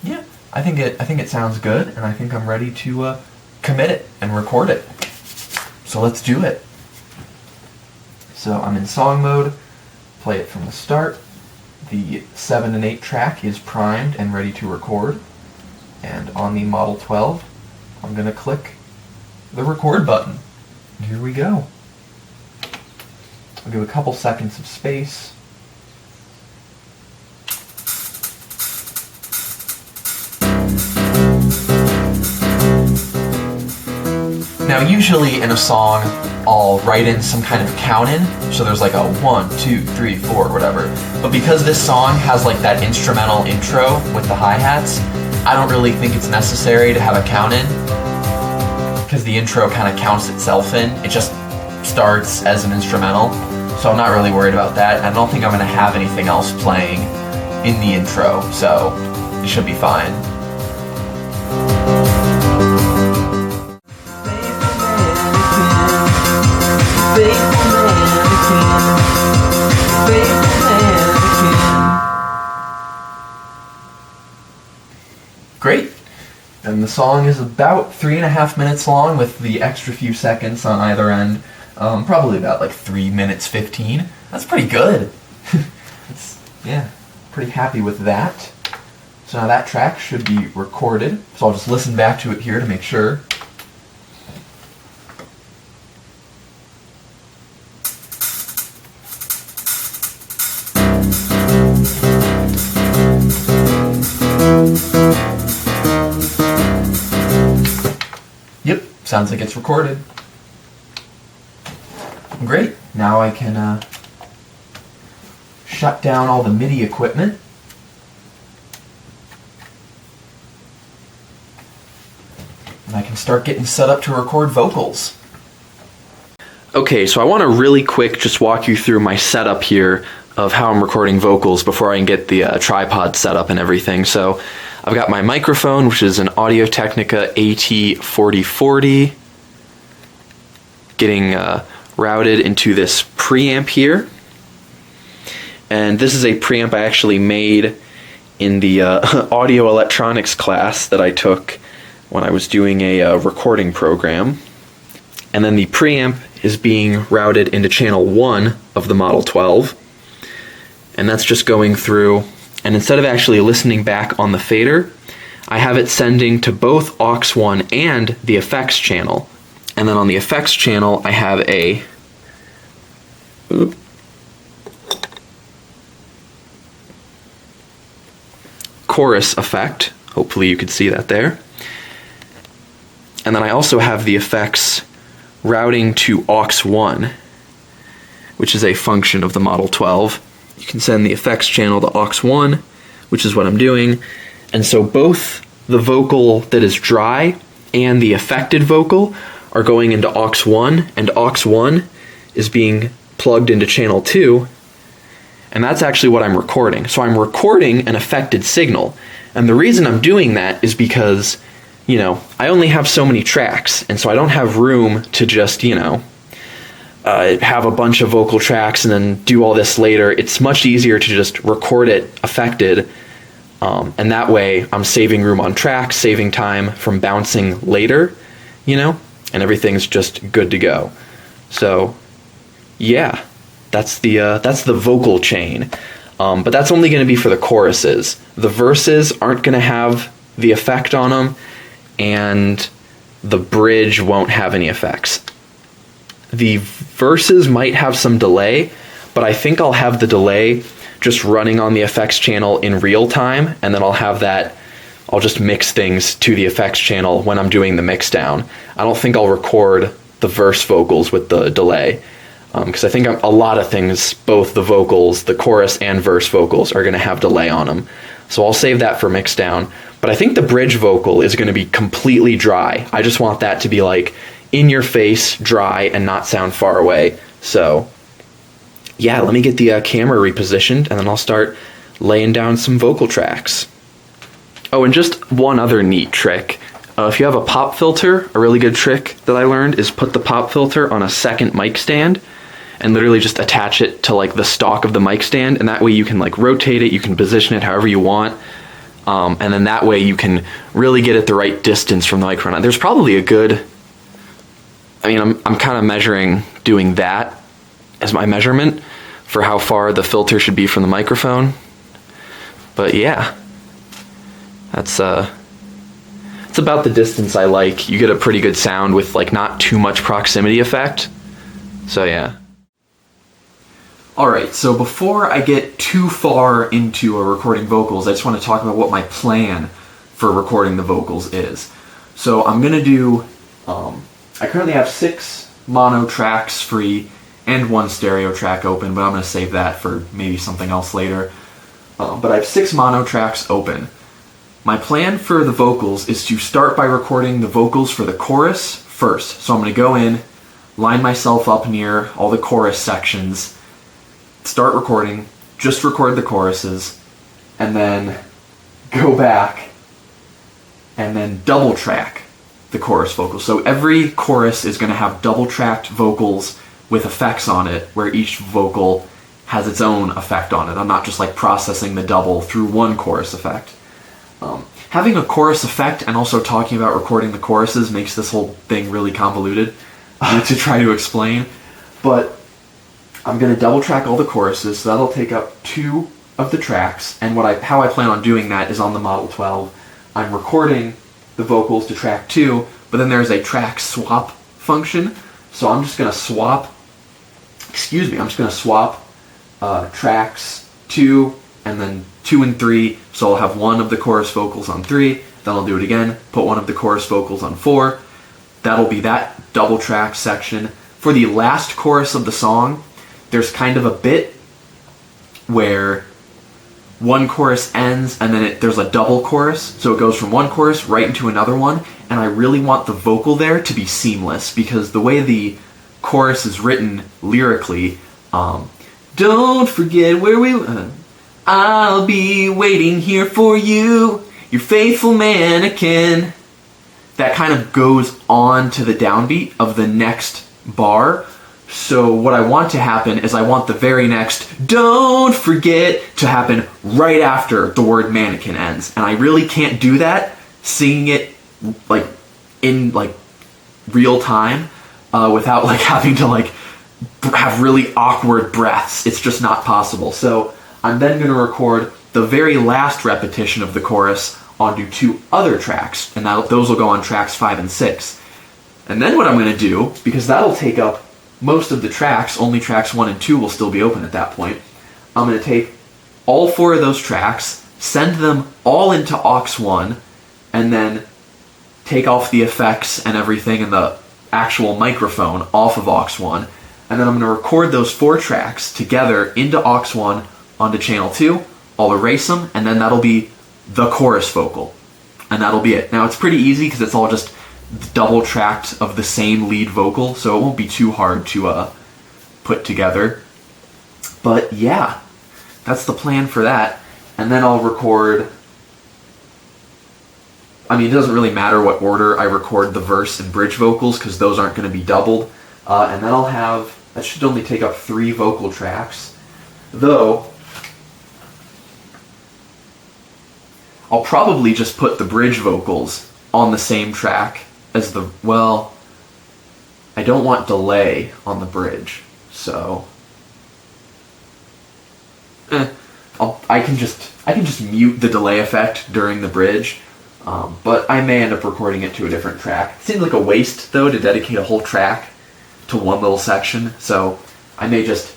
yeah, I think it sounds good, and I think I'm ready to commit it and record it. So let's do it. So I'm in song mode, play it from the start. The 7 and 8 track is primed and ready to record, and on the Model 12 I'm going to click the record button. Here we go. I'll give a couple seconds of space. Now usually in a song, I'll write in some kind of count-in, so there's like a 1, 2, 3, 4, whatever. But because this song has like that instrumental intro with the hi-hats, I don't really think it's necessary to have a count-in, because the intro kind of counts itself in. It just starts as an instrumental, so I'm not really worried about that. I don't think I'm going to have anything else playing in the intro, so it should be fine. Great. And the song is about 3.5 minutes long with the extra few seconds on either end. Probably about like 3 minutes 15. That's pretty good. Yeah, pretty happy with that. So now that track should be recorded. So I'll just listen back to it here to make sure. Yep, sounds like it's recorded. Great, now I can shut down all the MIDI equipment. And I can start getting set up to record vocals. Okay, so I want to really quick just walk you through my setup here of how I'm recording vocals before I can get the tripod set up and everything. So I've got my microphone, which is an Audio Technica AT4040, getting routed into this preamp here. And this is a preamp I actually made in the audio electronics class that I took when I was doing a recording program. And then the preamp is being routed into channel 1 of the Model 12. And that's just going through, and instead of actually listening back on the fader, I have it sending to both aux 1 and the effects channel. And then on the effects channel, I have a chorus effect. Hopefully you could see that there. And then I also have the effects routing to aux 1, which is a function of the Model 12. You can send the effects channel to aux 1, which is what I'm doing. And so both the vocal that is dry and the affected vocal are going into aux 1, and aux 1 is being plugged into channel 2, and that's actually what I'm recording. So I'm recording an affected signal, and the reason I'm doing that is because, you know, I only have so many tracks, and so I don't have room to just, you know, have a bunch of vocal tracks and then do all this later. It's much easier to just record it affected, and that way I'm saving room on tracks, saving time from bouncing later, you know, and everything's just good to go. So yeah, that's the vocal chain, but that's only going to be for the choruses. The verses aren't going to have the effect on them, and the bridge won't have any effects. The verses might have some delay, but I think I'll have the delay just running on the effects channel in real time, and then I'll just mix things to the effects channel when I'm doing the mix down. I don't think I'll record the verse vocals with the delay, because I think a lot of things, both the vocals, the chorus and verse vocals, are going to have delay on them. So I'll save that for mix down. But I think the bridge vocal is going to be completely dry. I just want that to be like in your face, dry, and not sound far away. So yeah, let me get the camera repositioned, and then I'll start laying down some vocal tracks. Oh, and just one other neat trick. If you have a pop filter, a really good trick that I learned is put the pop filter on a second mic stand and literally just attach it to like the stock of the mic stand, and that way you can like rotate it, you can position it however you want, and then that way you can really get it the right distance from the microphone. There's probably a good, I'm kind of measuring doing that as my measurement for how far the filter should be from the microphone. But yeah, that's it's about the distance I like. You get a pretty good sound with like not too much proximity effect. So yeah. Alright, so before I get too far into recording vocals, I just want to talk about what my plan for recording the vocals is. So I'm going to do I currently have 6 mono tracks free and 1 stereo track open, but I'm going to save that for maybe something else later. But I have 6 mono tracks open. My plan for the vocals is to start by recording the vocals for the chorus first. So I'm going to go in, line myself up near all the chorus sections, start recording, just record the choruses, and then go back and then double track the chorus vocals. So every chorus is going to have double tracked vocals with effects on it, where each vocal has its own effect on it. I'm not just like processing the double through one chorus effect. Having a chorus effect and also talking about recording the choruses makes this whole thing really convoluted to try to explain. But I'm going to double track all the choruses, so that'll take up 2 of the tracks. And how I plan on doing that is on the Model 12. I'm recording the vocals to track 2, but then there's a track swap function. So I'm just going to swap, tracks 2 and then 2 and 3. So I'll have 1 of the chorus vocals on 3, then I'll do it again, put 1 of the chorus vocals on 4. That'll be that double track section. For the last chorus of the song, there's kind of a bit where one chorus ends and then there's a double chorus, so it goes from one chorus right into another one, and I really want the vocal there to be seamless, because the way the chorus is written lyrically, don't forget where we I'll be waiting here for you, your faithful mannequin. That kind of goes on to the downbeat of the next bar. So what I want to happen is I want the very next don't forget to happen right after the word mannequin ends. And I really can't do that singing it like in like real time without like having to like have really awkward breaths. It's just not possible. So I'm then going to record the very last repetition of the chorus onto 2 other tracks, and those will go on tracks 5 and 6. And then what I'm going to do, because that'll take up most of the tracks, only tracks 1 and 2 will still be open at that point, I'm going to take all 4 of those tracks, send them all into aux 1, and then take off the effects and everything and the actual microphone off of aux 1, and then I'm going to record those 4 tracks together into aux 1 onto channel 2, I'll erase them, and then that'll be the chorus vocal. And that'll be it. Now it's pretty easy because it's all just double tracked of the same lead vocal, so it won't be too hard to put together. But yeah, that's the plan for that. And then I'll record, I mean, it doesn't really matter what order I record the verse and bridge vocals because those aren't going to be doubled. And then I'll have, that should only take up 3 vocal tracks, though I'll probably just put the bridge vocals on the same track as the, well, I don't want delay on the bridge, so I can just mute the delay effect during the bridge, but I may end up recording it to a different track. It seems like a waste though to dedicate a whole track to one little section, so I may just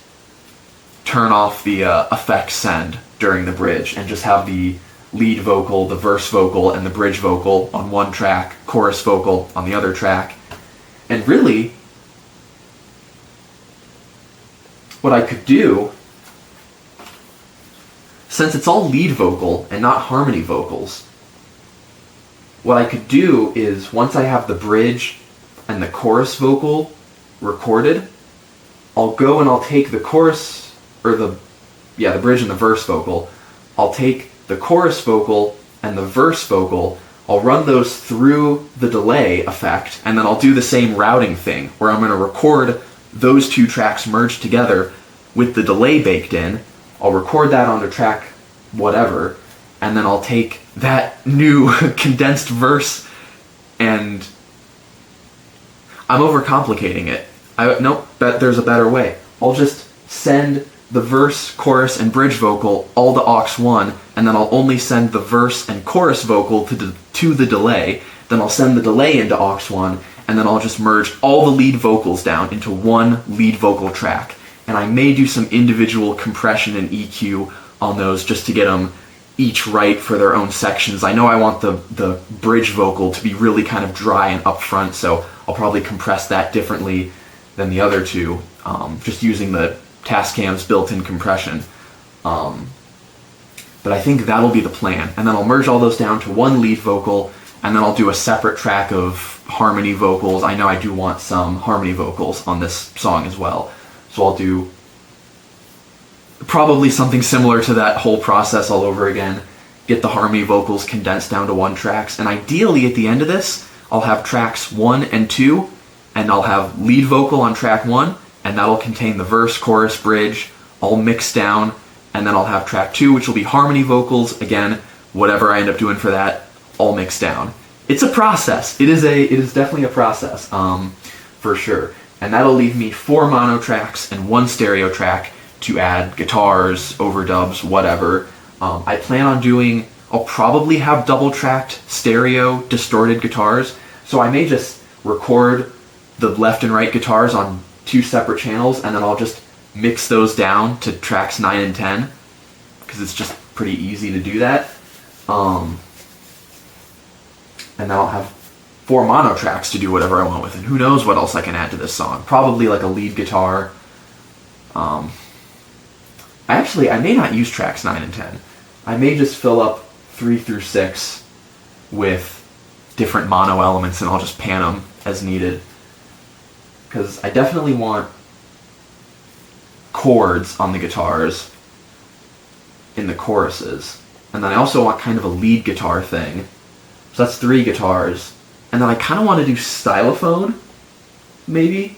turn off the effects send during the bridge and just have the lead vocal, the verse vocal, and the bridge vocal on one track, chorus vocal on the other track. And really, what I could do, since it's all lead vocal and not harmony vocals, what I could do is once I have the bridge and the chorus vocal recorded, I'll go and I'll take the chorus, or the bridge and the verse vocal, I'll take the chorus vocal and the verse vocal, I'll run those through the delay effect, and then I'll do the same routing thing, where I'm going to record those 2 tracks merged together with the delay baked in. I'll record that onto track whatever, and then I'll take that new condensed verse, and I'm overcomplicating it. Nope, there's a better way. I'll just send the verse, chorus, and bridge vocal all to aux 1, and then I'll only send the verse and chorus vocal to the delay, then I'll send the delay into aux 1, and then I'll just merge all the lead vocals down into one lead vocal track. And I may do some individual compression and EQ on those just to get them each right for their own sections. I know I want the bridge vocal to be really kind of dry and upfront, so I'll probably compress that differently than the other two, just using the Tascam's built-in compression. But I think that'll be the plan. And then I'll merge all those down to one lead vocal, and then I'll do a separate track of harmony vocals. I know I do want some harmony vocals on this song as well. So I'll do probably something similar to that whole process all over again. Get the harmony vocals condensed down to one tracks. And ideally at the end of this, I'll have tracks 1 and 2, and I'll have lead vocal on track 1, and that'll contain the verse, chorus, bridge, all mixed down. And then I'll have track 2, which will be harmony vocals, again, whatever I end up doing for that, all mixed down. It's a process. It is definitely a process, for sure. And that'll leave me 4 mono tracks and 1 stereo track to add guitars, overdubs, whatever. I plan on doing, I'll probably have double-tracked stereo distorted guitars, so I may just record the left and right guitars on 2 separate channels, and then I'll just mix those down to tracks 9 and 10, because it's just pretty easy to do that. And then I'll have 4 mono tracks to do whatever I want with, and who knows what else I can add to this song. Probably like a lead guitar. I may not use tracks 9 and 10. I may just fill up 3 through 6 with different mono elements, and I'll just pan them as needed. Because I definitely want chords on the guitars in the choruses. And then I also want kind of a lead guitar thing. So that's 3 guitars. And then I kind of want to do stylophone, maybe.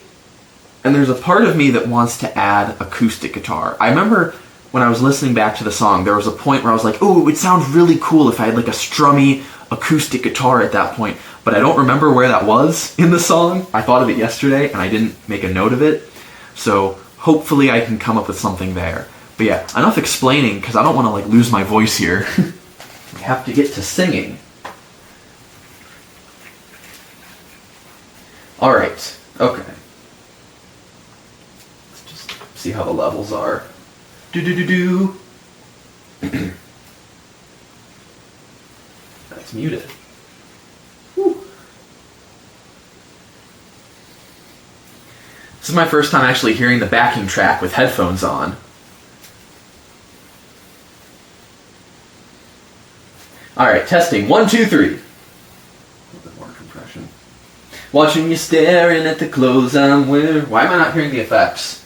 And there's a part of me that wants to add acoustic guitar. I remember when I was listening back to the song, there was a point where I was like, oh, it would sound really cool if I had like a strummy acoustic guitar at that point. But I don't remember where that was in the song. I thought of it yesterday and I didn't make a note of it. So hopefully I can come up with something there. But yeah, enough explaining, because I don't want to like lose my voice here. We have to get to singing. Alright, okay. Let's just see how the levels are. Do-do-do-do. That's muted. Whew. This is my first time actually hearing the backing track with headphones on. Alright, testing. 1, 2, 3. A little bit more compression. Watching you staring at the clothes I'm wearing. Why am I not hearing the effects?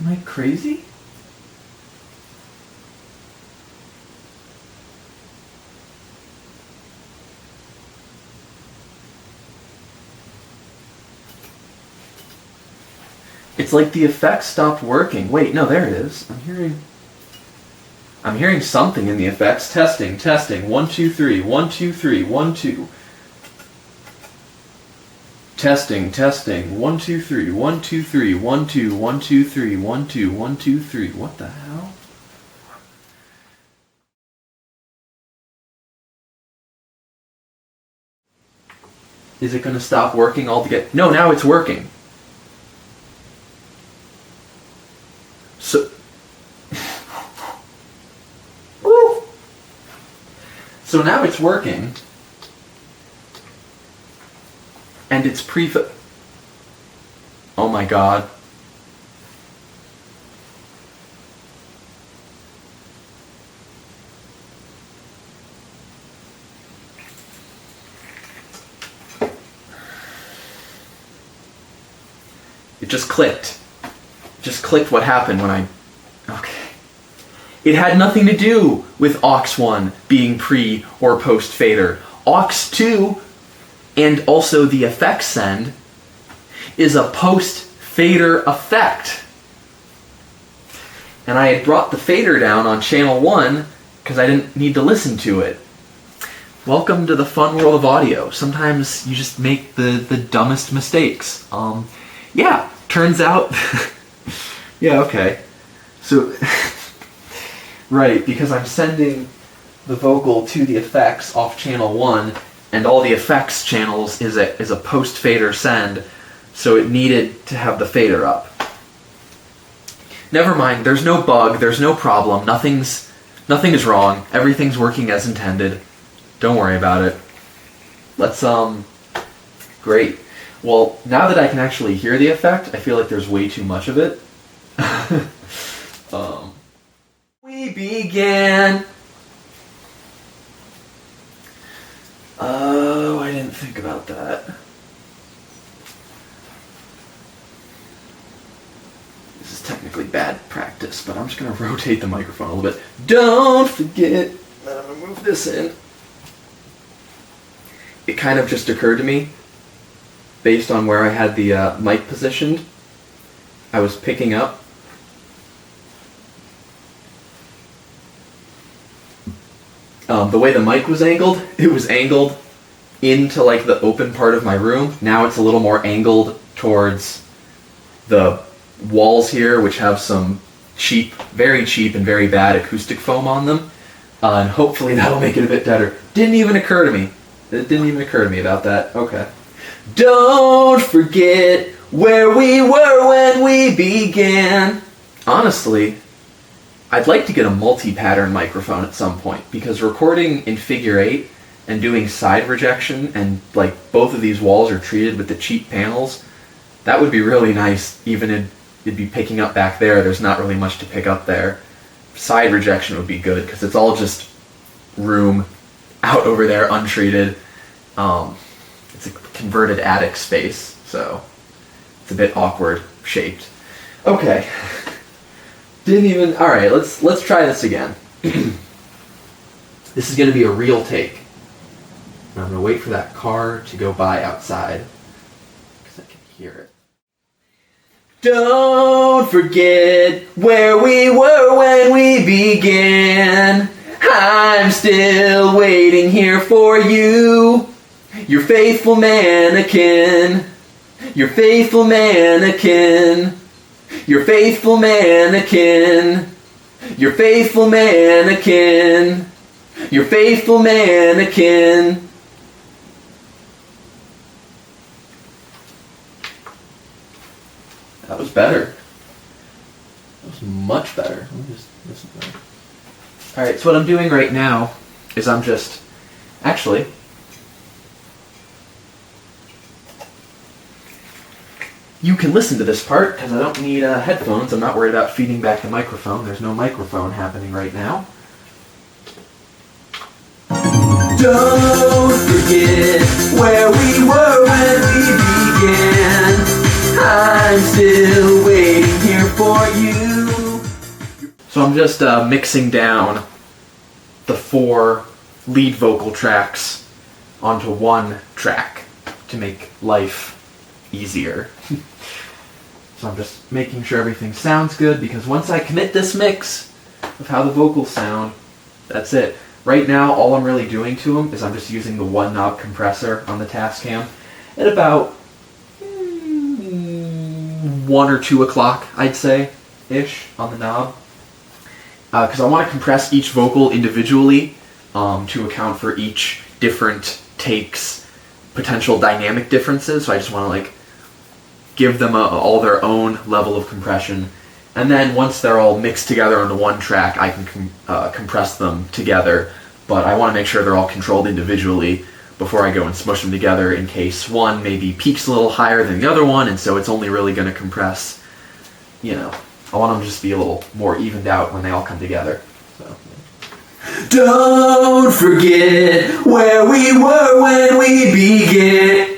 Am I crazy? It's like the effects stopped working. Wait, no, there it is. I'm hearing something in the effects. Testing, testing. 1, 2, 3. 1, 2, 3. 1, 2. Testing, testing. 1, 2, 3. 1, 2, 3. 1, 2. 1, 2, 3. 1, 2. 1, 2, 3. What the hell? Is it going to stop working altogether? No, now it's working. So now it's working, and it's oh my god. It just clicked. Just clicked what happened when I... Okay. It had nothing to do with aux 1 being pre or post fader. Aux 2 and also the effects send is a post fader effect. And I had brought the fader down on channel 1 because I didn't need to listen to it. Welcome to the fun world of audio. Sometimes you just make the dumbest mistakes. Yeah, turns out... yeah, okay. So... Right, because I'm sending the vocal to the effects off channel 1, and all the effects channels is a post fader send, so it needed to have the fader up. Never mind, there's no bug, there's no problem, nothing is wrong, everything's working as intended. Don't worry about it. Let's, great. Well, now that I can actually hear the effect, I feel like there's way too much of it. We began. Oh, I didn't think about that. This is technically bad practice, but I'm just going to rotate the microphone a little bit. Don't forget that I'm going to move this in. It kind of just occurred to me, based on where I had the mic positioned, I was picking up the way the mic was angled. It was angled into like the open part of my room. Now it's a little more angled towards the walls here, which have some cheap, very cheap and very bad acoustic foam on them. And hopefully that'll make it a bit better. Didn't even occur to me. It didn't even occur to me about that. Okay. Don't forget where we were when we began. Honestly, I'd like to get a multi-pattern microphone at some point, because recording in figure 8 and doing side rejection, and like both of these walls are treated with the cheap panels, that would be really nice. Even it'd be picking up back there. There's not really much to pick up there. Side rejection would be good, because it's all just room out over there untreated. It's a converted attic space, so it's a bit awkward shaped. Okay. Didn't even. All right, let's try this again. This is going to be a real take. And I'm going to wait for that car to go by outside, because I can hear it. Don't forget where we were when we began. I'm still waiting here for you. Your faithful mannequin. Your faithful mannequin. Your faithful mannequin. Your faithful mannequin. Your faithful mannequin. That was better. That was much better. Let me just listen to that. Alright, so what I'm doing right now is I'm just... Actually... You can listen to this part, because I don't need headphones. I'm not worried about feeding back the microphone. There's no microphone happening right now. Don't forget where we were when we began. I'm still waiting here for you. So I'm just mixing down the 4 lead vocal tracks onto one track to make life easier. So I'm just making sure everything sounds good, because once I commit this mix of how the vocals sound, that's it. Right now, all I'm really doing to them is I'm just using the 1-knob compressor on the Tascam at about 1 or 2 o'clock, I'd say, ish, on the knob. Because I want to compress each vocal individually to account for each different take's potential dynamic differences. So I just want to like give them all their own level of compression, and then once they're all mixed together onto one track, I can compress them together, but I want to make sure they're all controlled individually before I go and smush them together, in case one maybe peaks a little higher than the other one, and so it's only really going to compress, you know, I want them to just be a little more evened out when they all come together. So. Don't forget where we were when we began.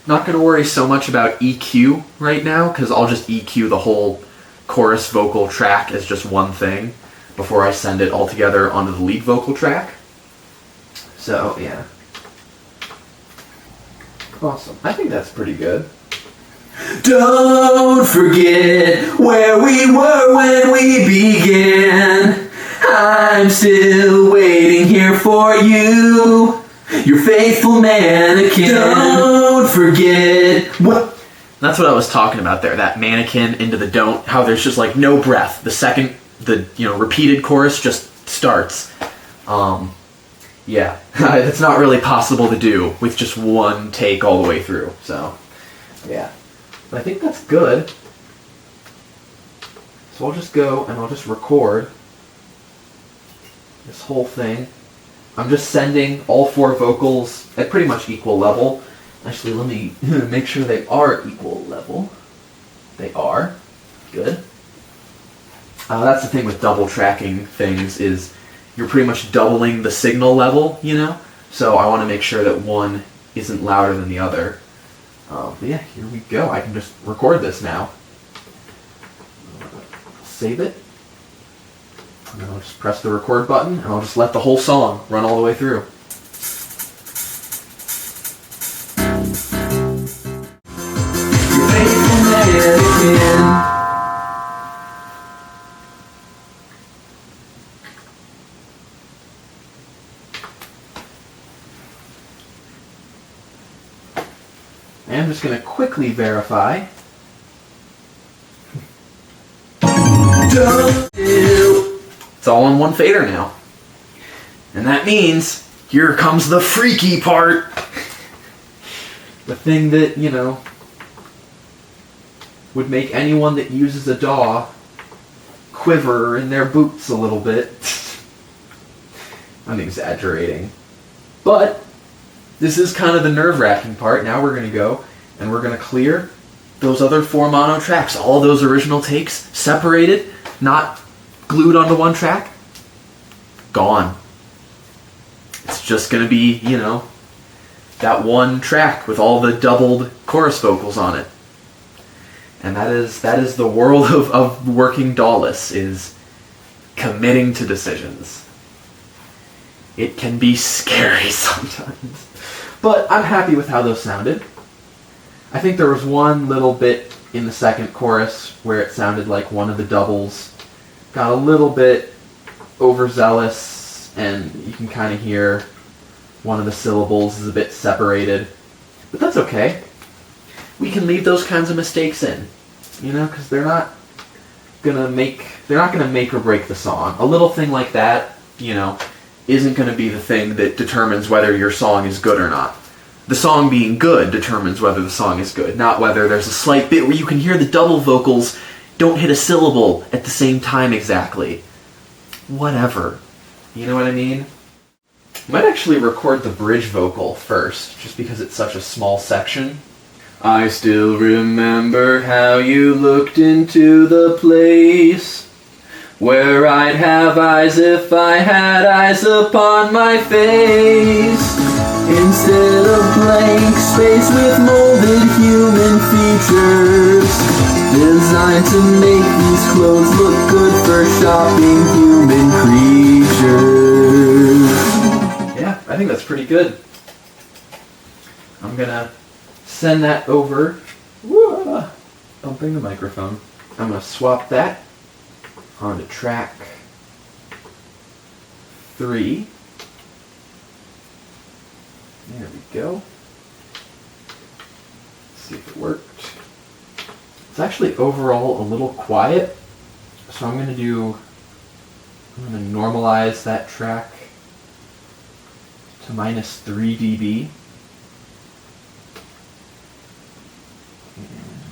Not going to worry so much about EQ right now, because I'll just EQ the whole chorus vocal track as just one thing before I send it all together onto the lead vocal track. So, yeah. Awesome. I think that's pretty good. Don't forget where we were when we began. I'm still waiting here for you. Your faithful mannequin. Don't forget what. That's what I was talking about there. That mannequin into the don't. How there's just like no breath. The second the repeated chorus just starts. Yeah, it's not really possible to do with just one take all the way through. So, yeah, but I think that's good. So I'll just go and I'll just record this whole thing I'm just sending all 4 vocals at pretty much equal level. Actually, let me make sure they are equal level. They are. Good. That's the thing with double tracking things, is you're pretty much doubling the signal level, you know? So I want to make sure that one isn't louder than the other. But yeah, here we go. I can just record this now. Save it. And I'll just press the record button, and I'll just let the whole song run all the way through. And I'm just going to quickly verify. It's all on one fader now. And that means, here comes the freaky part. The thing that, you know, would make anyone that uses a DAW quiver in their boots a little bit. I'm exaggerating. But this is kind of the nerve-wracking part. Now we're going to go and we're going to clear those other 4 mono tracks. All those original takes, separated, not glued onto one track, gone. It's just going to be, you know, that one track with all the doubled chorus vocals on it. And that is the world of working DAWless, is committing to decisions. It can be scary sometimes. But I'm happy with how those sounded. I think there was one little bit in the second chorus where it sounded like one of the doubles got a little bit overzealous, and you can kind of hear one of the syllables is a bit separated. But that's okay. We can leave those kinds of mistakes in, you know, because they're not gonna make or break the song. A little thing like that, you know, isn't going to be the thing that determines whether your song is good or not. The song being good determines whether the song is good, not whether there's a slight bit where you can hear the double vocals don't hit a syllable at the same time exactly. Whatever. You know what I mean? I might actually record the bridge vocal first, just because it's such a small section. I still remember how you looked into the place where I'd have eyes if I had eyes upon my face. Instead of blank space with molded human features, designed to make these clothes look good for shopping human creatures. Yeah, I think that's pretty good. I'm gonna send that over. Whoa, bumping the microphone. I'm gonna swap that onto track 3. There we go. Let's see if it worked. It's actually overall a little quiet, so I'm going to normalize that track to -3 dB. And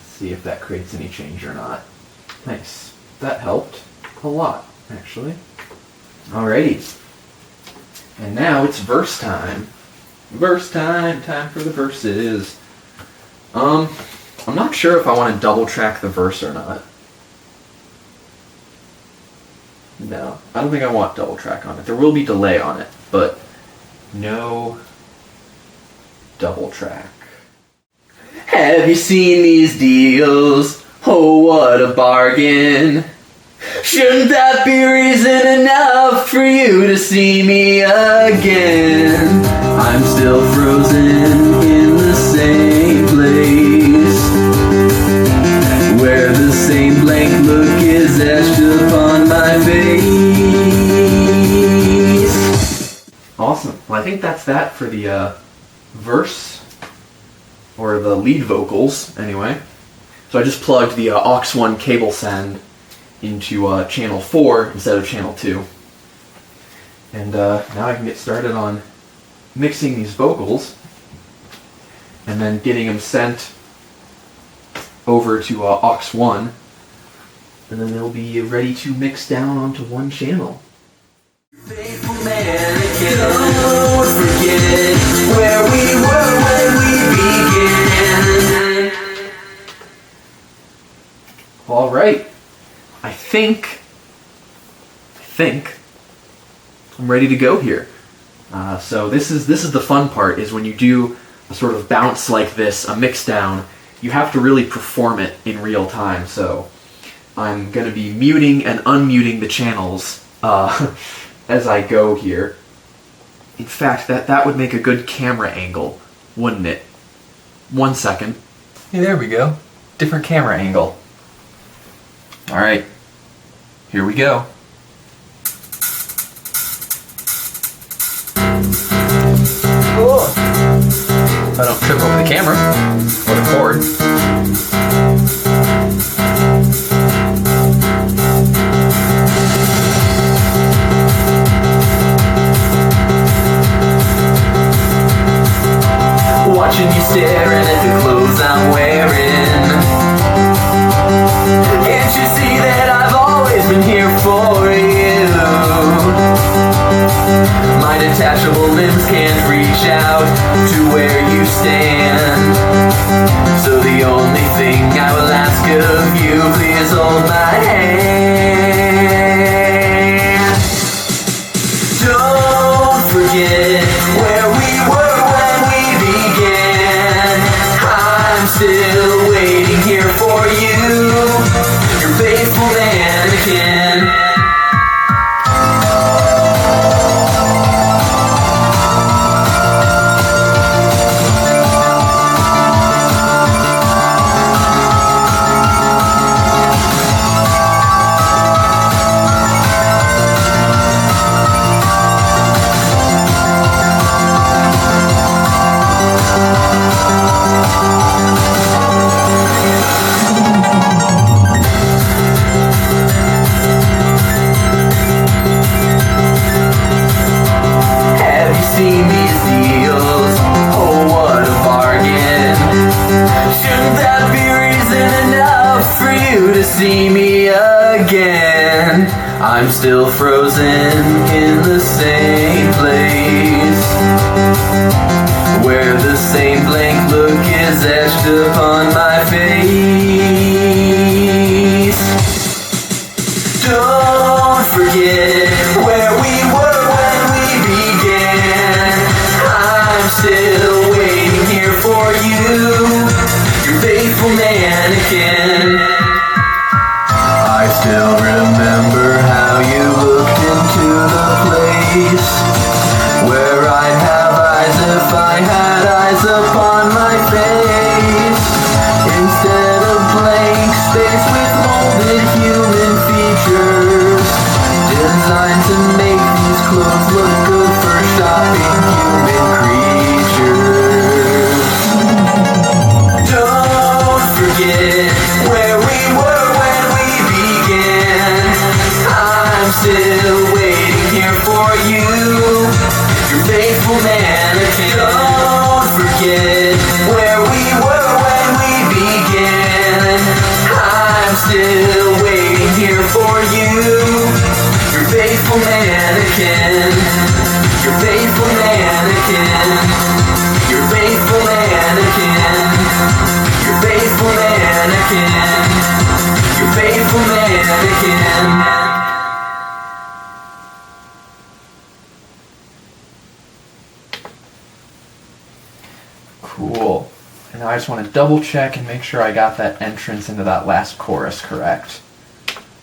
see if that creates any change or not. Nice. That helped a lot, actually. Alrighty. And now it's verse time. Verse time, time for the verses. I'm not sure if I want to double track the verse or not. No, I don't think I want double track on it. There will be delay on it, but no double track. Have you seen these deals? Oh, what a bargain. Shouldn't that be reason enough for you to see me again? I'm still frozen in the same place, where the same blank look is etched upon my face. Awesome. Well, I think that's that for the verse, or the lead vocals, anyway. So I just plugged the aux 1 cable send into channel 4 instead of channel 2. And now I can get started on mixing these vocals and then getting them sent over to aux 1, and then they'll be ready to mix down onto one channel. Faithful man. Don't forget where we were when we began. All right, I think I'm ready to go here. So this is the fun part, is when you do a sort of bounce like this, a mix down, you have to really perform it in real time. So I'm going to be muting and unmuting the channels as I go here. In fact, that would make a good camera angle, wouldn't it? 1 second. Hey, there we go. Different camera angle. All right, here we go. Cool. If I don't trip over the camera or the cord. Watching you staring at the clothes I'm wearing. Can't you see that I've always been here for you? My detachable limbs can't reach out to where you stand. So the only thing I will ask of you, please hold my hand. Don't forget where we were when we began. I'm still waiting here for you, your faithful mannequin. Seen these deals, oh what a bargain. Shouldn't that be reason enough for you to see me again? I'm still frozen in the same place, where the same blank look is etched upon my face. Don't forget where we were when we began. I'm still waiting here for you, your faithful mannequin. I still remember how you looked into the place where I'd have eyes if I had eyes upon my face. Instead of blank space with molded human features, designed to make these clothes look good for shopping human creatures. Don't forget where we were when we began. I'm still waiting here for you, your faithful mannequin. Don't forget where we were when we began. I'm still waiting here for you, your faithful mannequin, your faithful mannequin, your faithful mannequin, your faithful mannequin, your faithful mannequin. Cool. And now I just want to double check and make sure I got that entrance into that last chorus correct.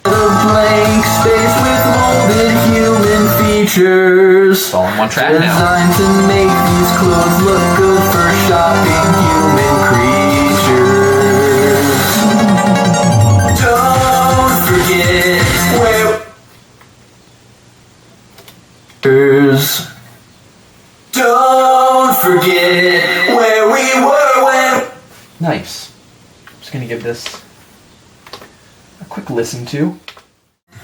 A blank space with molded human features. It's all on one track now. Designed to make these clothes look good for shopping human creatures. Don't forget where. Don't forget where we were when. Nice. Just gonna give this a quick listen to.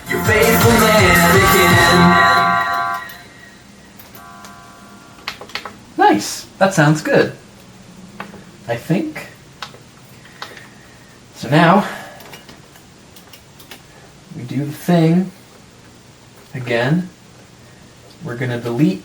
Your faithful mannequin. Nice. That sounds good. I think. So now we do the thing again. We're gonna delete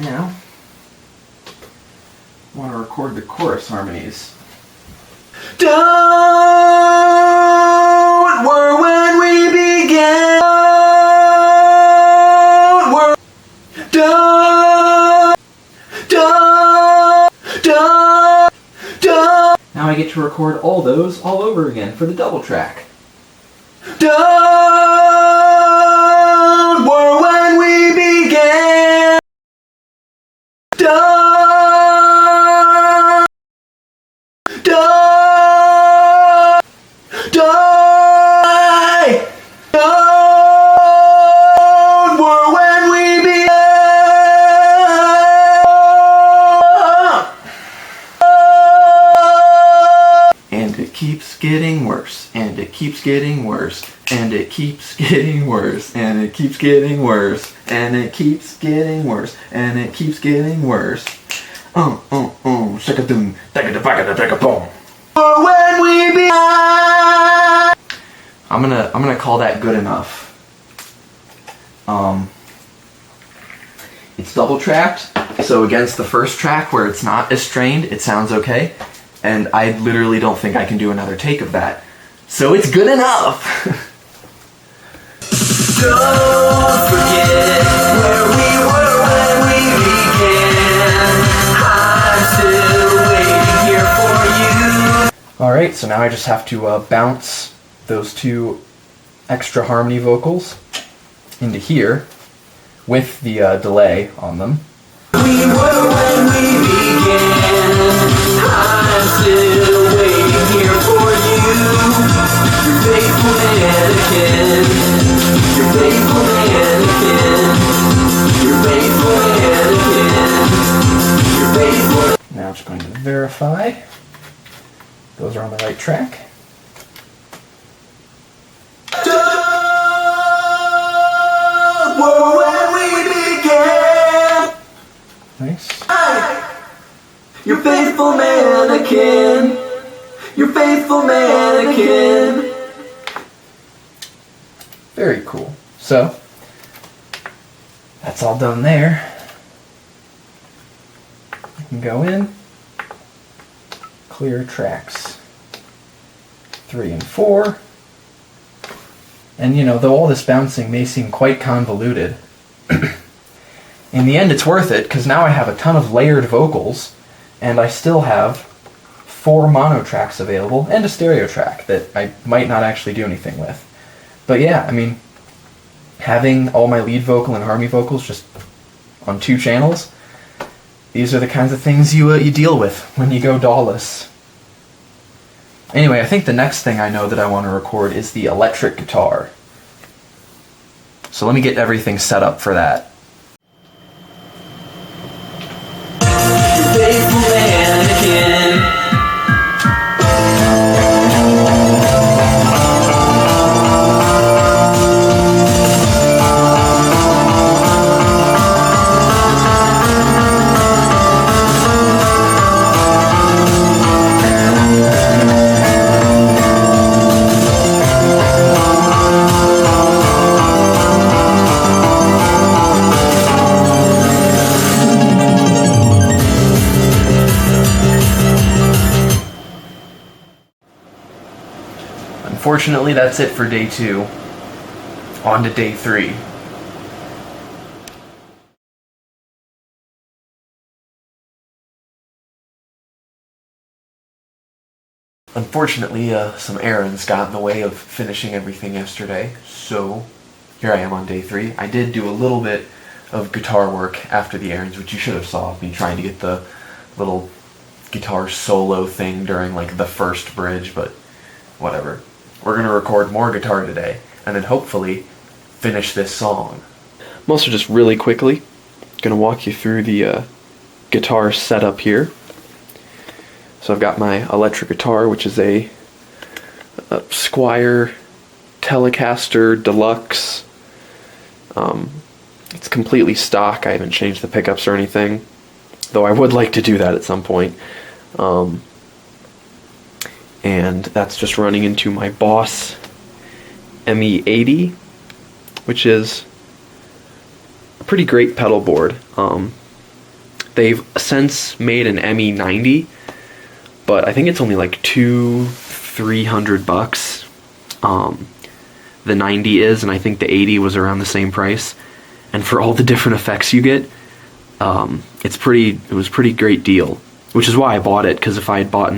Now, I want to record the chorus harmonies. Don't worry when we began. Don't. Now I get to record all those all over again for the double track. Don't worry when we began. Don't worry when we began. And it keeps getting worse, and it keeps getting worse, and it keeps getting worse, and it keeps getting worse, and it keeps getting worse, and it keeps getting worse. Shaka-doom, taka-da-baka-da-taka-boom. When we be, I'm gonna call that good enough. It's double tracked, so against the first track where it's not as strained, it sounds okay. And I literally don't think I can do another take of that. So it's good enough! Don't forget where we were when we began. I'm still waiting here for you. Alright, so now I just have to bounce those two extra harmony vocals into here with the delay on them. We were when we began. I'm still waiting here for you. Your faithful mannequin. Your faithful mannequin. Your faithful mannequin. Your faithful. Now I'm just going to verify those are on the right track. Don't worry when we began. Nice. Your faithful mannequin. Your faithful mannequin. Very cool. So, that's all done there. I can go in, clear tracks 3 and 4. And you know, though all this bouncing may seem quite convoluted, in the end it's worth it, because now I have a ton of layered vocals, and I still have 4 mono tracks available, and a stereo track that I might not actually do anything with. But yeah, I mean, having all my lead vocal and harmony vocals just on 2 channels, these are the kinds of things you deal with when you go DAWLESS. Anyway, I think the next thing I know that I want to record is the electric guitar. So let me get everything set up for that. Faithful mannequin. Unfortunately, that's it for day 2. On to day 3. Unfortunately, some errands got in the way of finishing everything yesterday, so here I am on day 3. I did do a little bit of guitar work after the errands, which you should have saw me trying to get the little guitar solo thing during like the first bridge, but whatever. We're going to record more guitar today, and then hopefully finish this song. I'm also just really quickly going to walk you through the guitar setup here. So I've got my electric guitar, which is a Squier Telecaster Deluxe. It's completely stock. I haven't changed the pickups or anything, though I would like to do that at some point. And that's just running into my Boss ME80, which is a pretty great pedal board. They've since made an ME90, but I think it's only like $200-300. The 90 is, and I think the 80 was around the same price. And for all the different effects you get, it was a pretty great deal, which is why I bought it, because if I had bought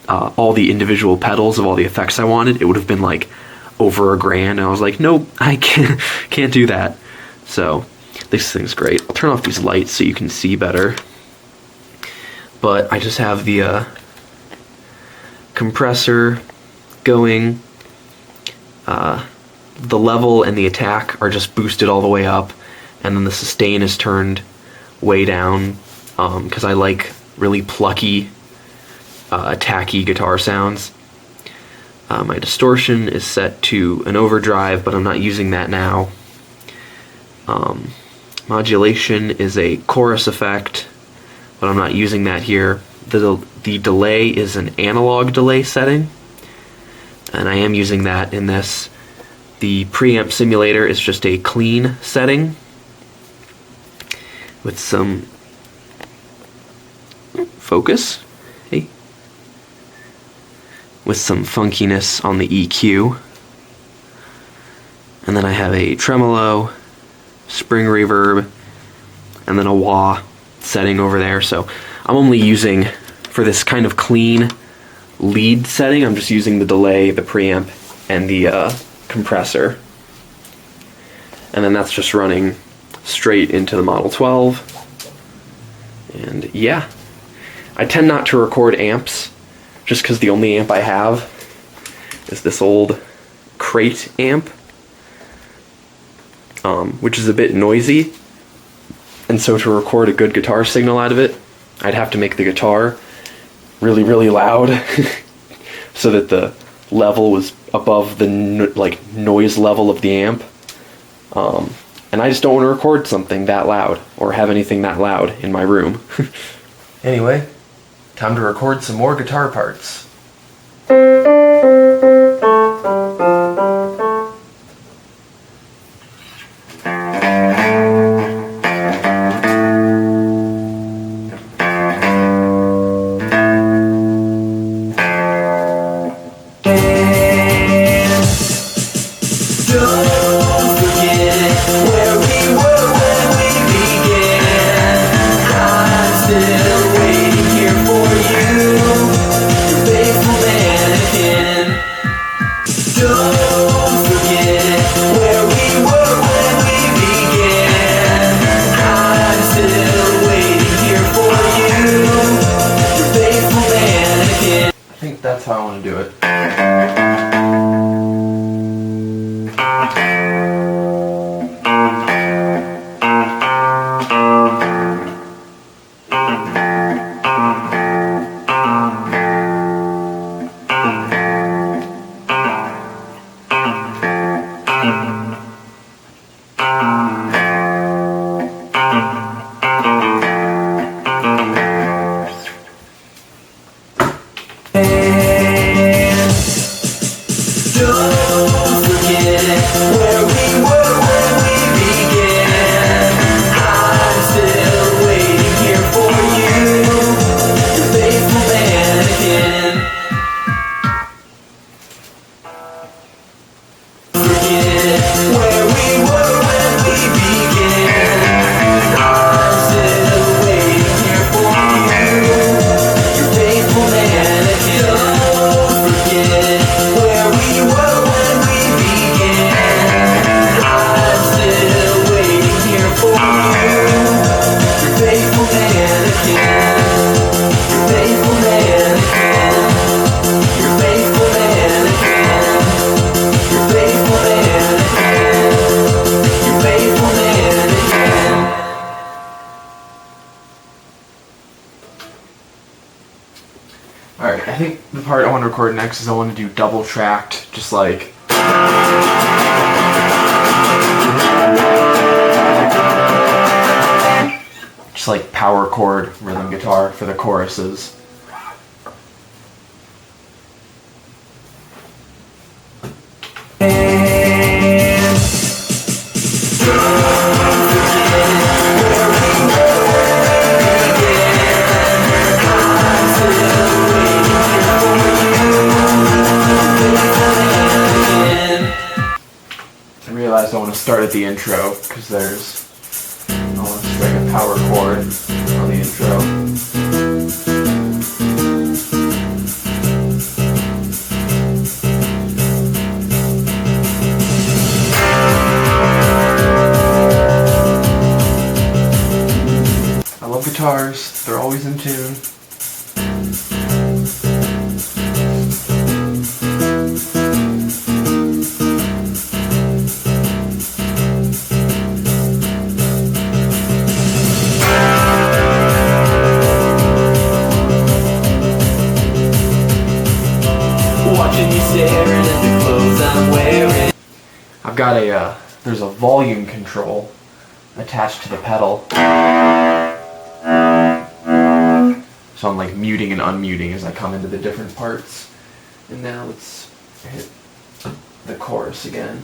all the individual pedals of all the effects I wanted, it would have been like over $1,000, and I was like, nope, I can't do that. So this thing's great. I'll turn off these lights so you can see better. But I just have the compressor going. The level and the attack are just boosted all the way up, and then the sustain is turned way down, because I like really plucky, attacky guitar sounds. My distortion is set to an overdrive, but I'm not using that now. Modulation is a chorus effect, but I'm not using that here. The delay is an analog delay setting, and I am using that in this. The preamp simulator is just a clean setting with some focus, hey, with some funkiness on the EQ. And then I have a tremolo, spring reverb, and then a wah setting over there. So I'm only using, for this kind of clean lead setting, I'm just using the delay, the preamp, and the compressor. And then that's just running straight into the Model 12. And yeah, I tend not to record amps, just because the only amp I have is this old crate amp, which is a bit noisy. And so to record a good guitar signal out of it, I'd have to make the guitar really, really loud so that the level was above the noise level of the amp. And I just don't want to record something that loud or have anything that loud in my room. Anyway, time to record some more guitar parts. That's how I want to do it. Alright, I think the part I want to record next is I want to do double tracked, just like power chord rhythm guitar for the choruses. realized I want to start at the intro because I want to strike a power chord on the intro. I love guitars, they're always in tune. Watching you staring at the clothes I'm wearing. I've got there's a volume control attached to the pedal. So I'm like muting and unmuting as I come into the different parts. And now let's hit the chorus again.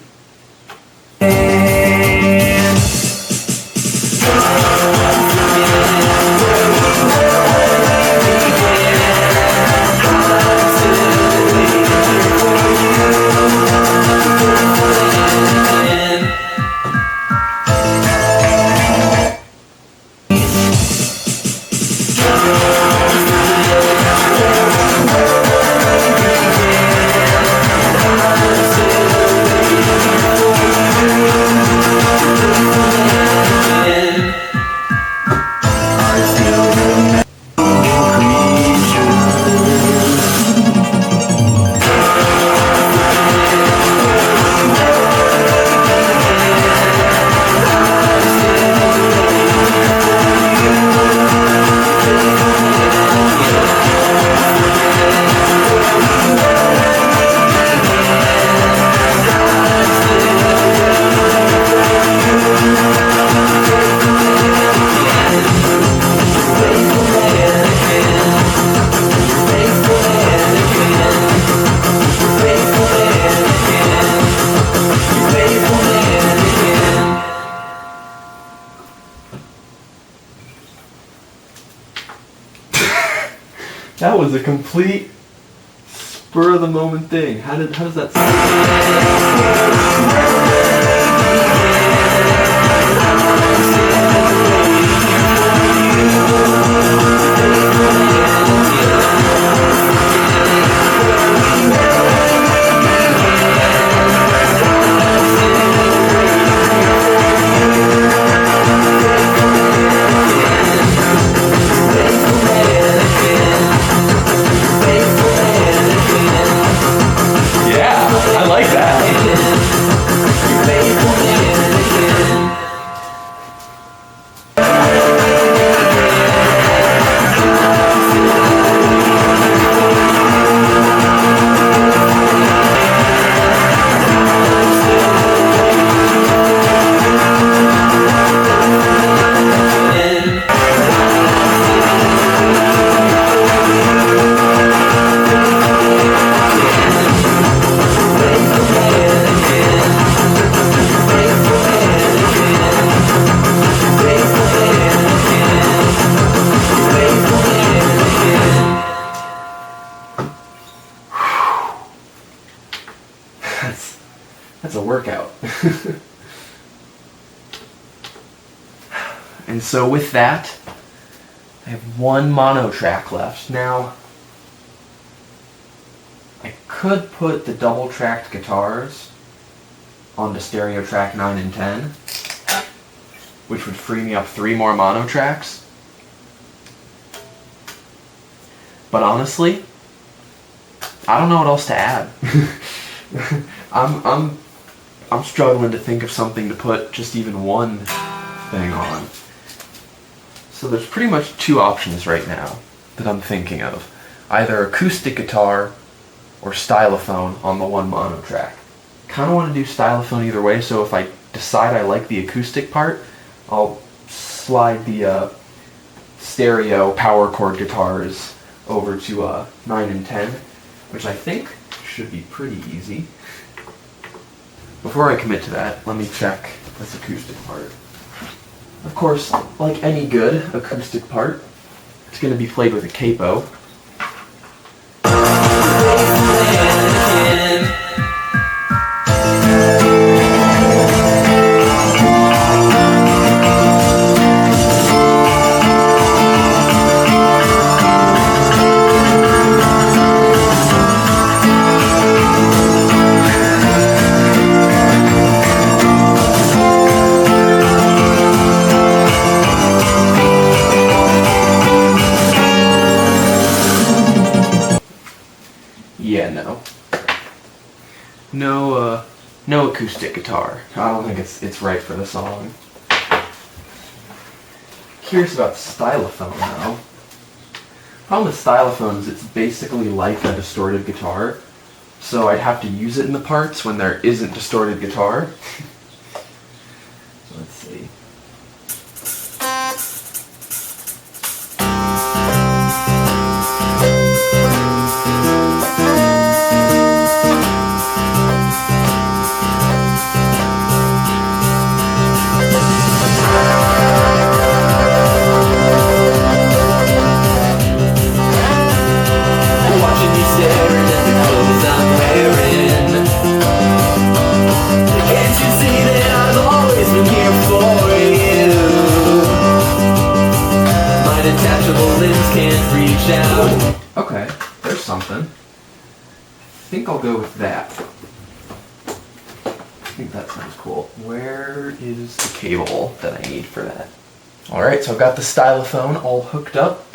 That was a complete spur of the moment thing. How does that That's a workout. And so with that, I have one mono track left. Now, I could put the double tracked guitars onto stereo track 9 and 10, which would free me up 3 more mono tracks. But honestly, I don't know what else to add. I'm struggling to think of something to put just even one thing on. So there's pretty much 2 options right now that I'm thinking of. Either acoustic guitar or stylophone on the one mono track. Kinda want to do stylophone either way, so if I decide I like the acoustic part, I'll slide the stereo power chord guitars over to 9 and 10, which I think should be pretty easy. Before I commit to that, let me check this acoustic part. Of course, like any good acoustic part, it's going to be played with a capo. No acoustic guitar. I don't think it's right for the song. Curious about Stylophone now. Problem with Stylophone is it's basically like a distorted guitar, so I'd have to use it in the parts when there isn't distorted guitar. So let's see. Okay, there's something. I think I'll go with that. I think that sounds cool. Where is the cable that I need for that? Alright, so I've got the Stylophone all hooked up.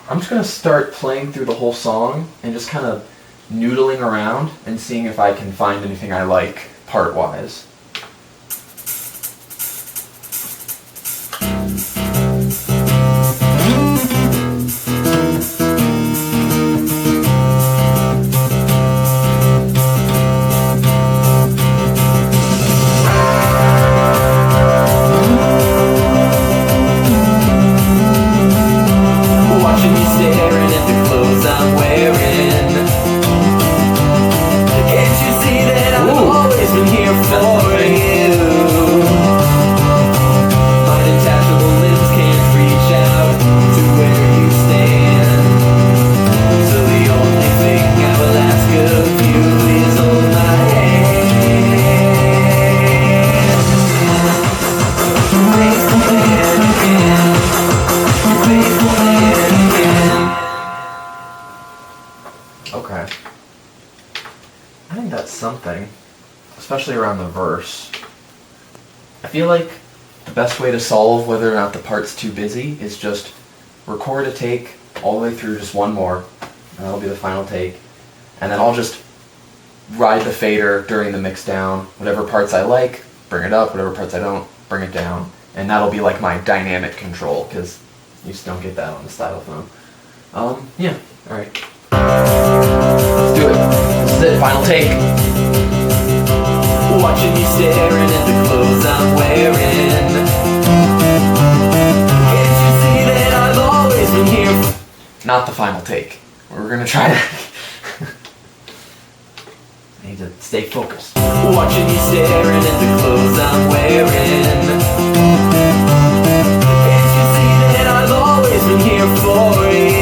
I'm just going to start playing through the whole song and just kind of noodling around and seeing if I can find anything I like part-wise. Okay. I think that's something, especially around the verse. I feel like the best way to solve whether or not the part's too busy is just record a take all the way through, just one more, and that'll be the final take. And then I'll just ride the fader during the mix down. Whatever parts I like, bring it up. Whatever parts I don't, bring it down. And that'll be like my dynamic control, because you just don't get that on the Stylophone. Yeah, alright. Let's do it. This is it, final take. Watching you staring at the clothes I'm wearing. Can't you see that I've always been here? Not the final take. We're gonna try to... I need to stay focused. Watching you staring at the clothes I'm wearing. Can't you see that I've always been here for you?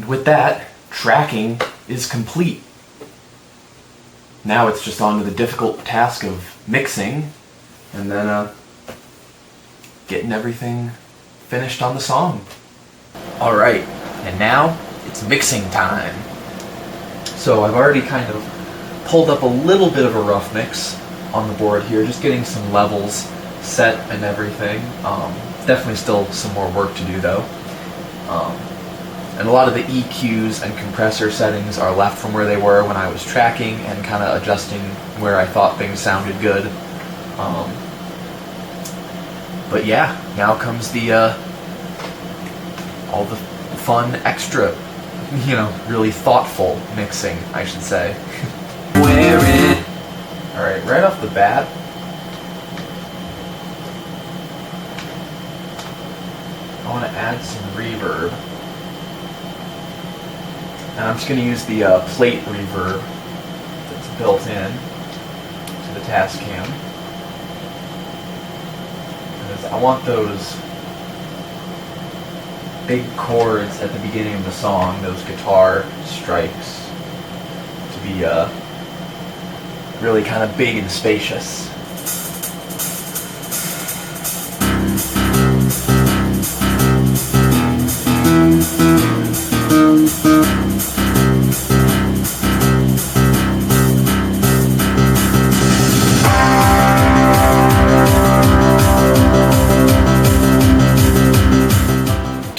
With that, tracking is complete. Now it's just on to the difficult task of mixing and then getting everything finished on the song. Alright, and now it's mixing time. So I've already kind of pulled up a little bit of a rough mix on the board here, just getting some levels set and everything. Definitely still some more work to do though. And a lot of the EQs and compressor settings are left from where they were when I was tracking and kind of adjusting where I thought things sounded good. But yeah, now comes the all the fun extra, really thoughtful mixing, I should say. Wear it. Alright. bat. I want to add some reverb. And I'm just going to use the plate reverb that's built in to the Tascam. Because I want those big chords at the beginning of the song, those guitar strikes, to be really kind of big and spacious.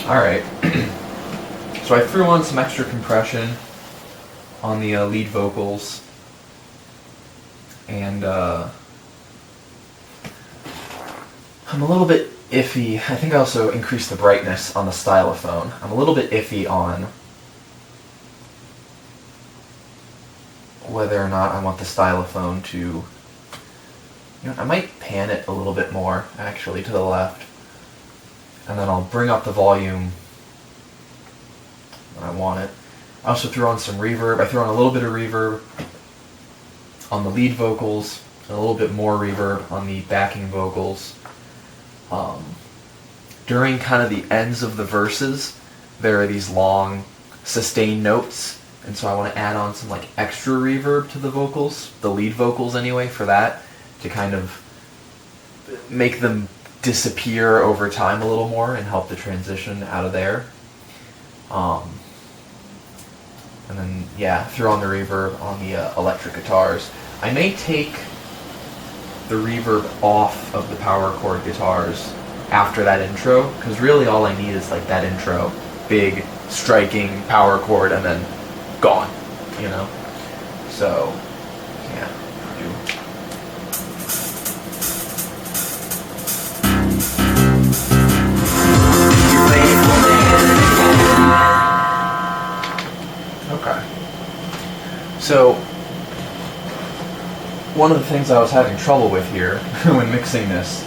Alright, so I threw on some extra compression on the lead vocals, and I'm a little bit iffy. I think I also increased the brightness on the Stylophone. I'm a little bit iffy on whether or not I want the Stylophone to, you know, I might pan it a little bit more, actually, to the left. And then I'll bring up the volume when I want it. I also threw on some reverb. I threw on a little bit of reverb on the lead vocals, and a little bit more reverb on the backing vocals. During kind of the ends of the verses, there are these long sustained notes, and so I want to add on some like extra reverb to the vocals, the lead vocals anyway, for that, to kind of make them disappear over time a little more and help the transition out of there. And then, yeah, threw on the reverb on the electric guitars. I may take the reverb off of the power chord guitars after that intro, because really all I need is like that intro, big, striking power chord, and then gone, you know? So, yeah, do. Okay. So, one of the things I was having trouble with here when mixing this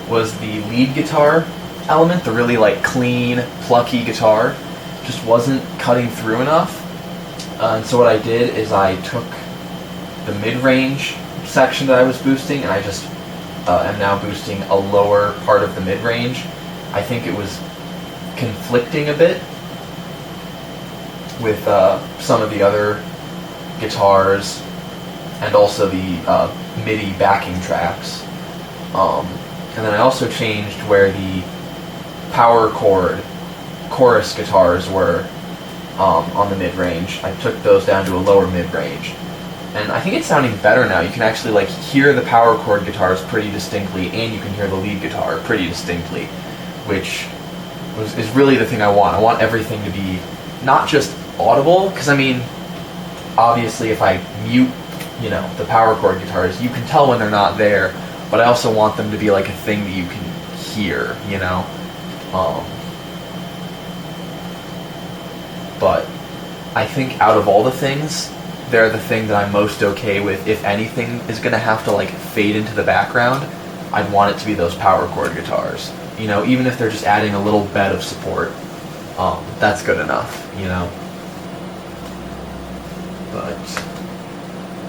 was the lead guitar element, the really like clean, plucky guitar, just wasn't cutting through enough. And so what I did is I took the mid-range section that I was boosting, and I just am now boosting a lower part of the mid-range. I think it was conflicting a bit with some of the other guitars, and also the MIDI backing tracks. And then I also changed where the power chord chorus guitars were on the mid-range. I took those down to a lower mid-range. And I think it's sounding better now. You can actually like hear the power chord guitars pretty distinctly, and you can hear the lead guitar pretty distinctly, which is really the thing I want. I want everything to be not just audible, because I mean, obviously if I mute, you know, the power chord guitars, you can tell when they're not there, but I also want them to be like a thing that you can hear, you know? But I think out of all the things, they're the thing that I'm most okay with. If anything is gonna have to like fade into the background, I'd want it to be those power chord guitars. You know, even if they're just adding a little bed of support, that's good enough, you know? But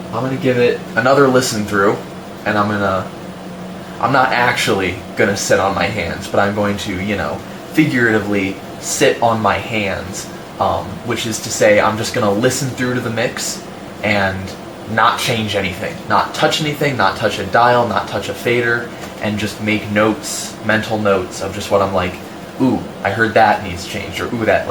I'm gonna give it another listen through, and I'm not actually gonna sit on my hands, but I'm going to, you know, figuratively sit on my hands, which is to say I'm just gonna listen through to the mix and not change anything, not touch anything, not touch a dial, not touch a fader, and just make notes, mental notes of just what I'm like, ooh, I heard that needs change, or ooh, that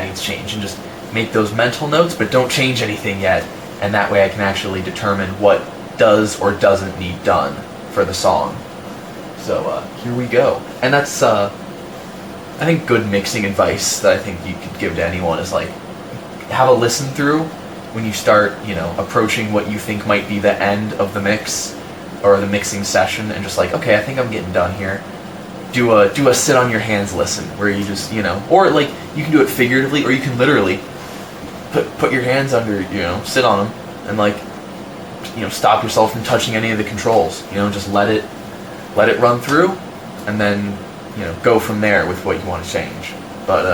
needs change, and just make those mental notes, but don't change anything yet, and that way I can actually determine what does or doesn't need done for the song. So here we go. And that's I think good mixing advice that I think you could give to anyone is like, have a listen through when you start, you know, approaching what you think might be the end of the mix or the mixing session, and just like, okay, I think I'm getting done here. Do a sit on your hands listen, where you just, you know, or like you can do it figuratively, or you can literally put your hands under, you know, sit on them and like stop yourself from touching any of the controls. Just let it run through, and then go from there with what you want to change. But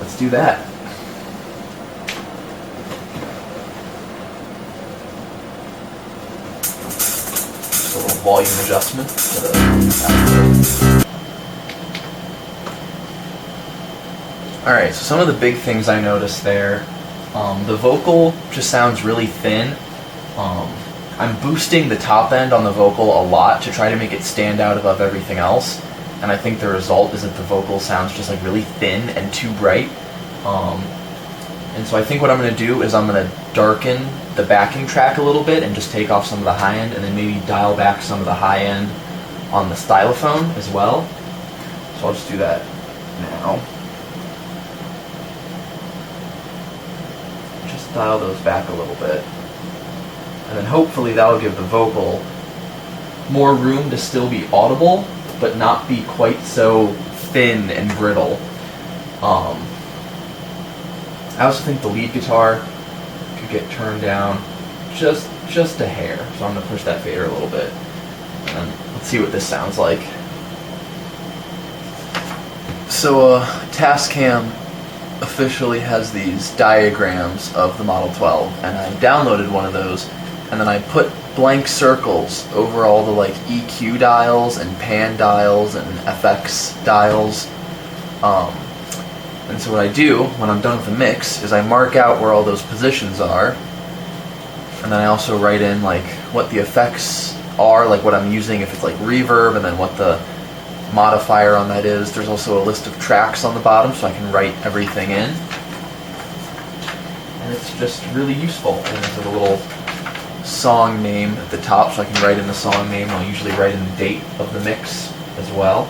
let's do that. Just a little volume adjustment. Alright, so some of the big things I noticed there. The vocal just sounds really thin. I'm boosting the top end on the vocal a lot to try to make it stand out above everything else, and I think the result is that the vocal sounds just like really thin and too bright. And so I think what I'm going to do is I'm going to darken the backing track a little bit and just take off some of the high end, and then maybe dial back some of the high end on the Stylophone as well. So I'll just do that now. Just dial those back a little bit. And then hopefully that'll give the vocal more room to still be audible, but not be quite so thin and brittle. I also think the lead guitar could get turned down just a hair. So I'm going to push that fader a little bit. And then let's see what this sounds like. So Tascam officially has these diagrams of the Model 12, and I downloaded one of those. And then I put blank circles over all the like EQ dials and pan dials and FX dials. And so what I do when I'm done with the mix is I mark out where all those positions are, and then I also write in like what the effects are, like what I'm using, if it's like reverb, and then what the modifier on that is. There's also a list of tracks on the bottom, so I can write everything in. And it's just really useful. And there's a little song name at the top, so I can write in the song name. I'll usually write in the date of the mix as well,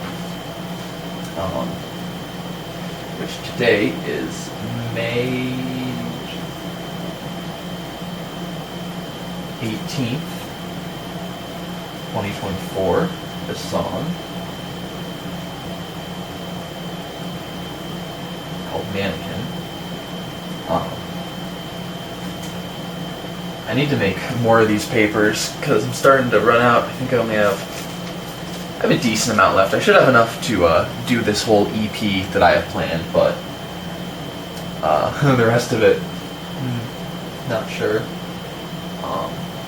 which today is May 18th, 2024. This song called Mannequin. I need to make more of these papers because I'm starting to run out. I think I have a decent amount left. I should have enough to do this whole EP that I have planned, but the rest of it, not sure.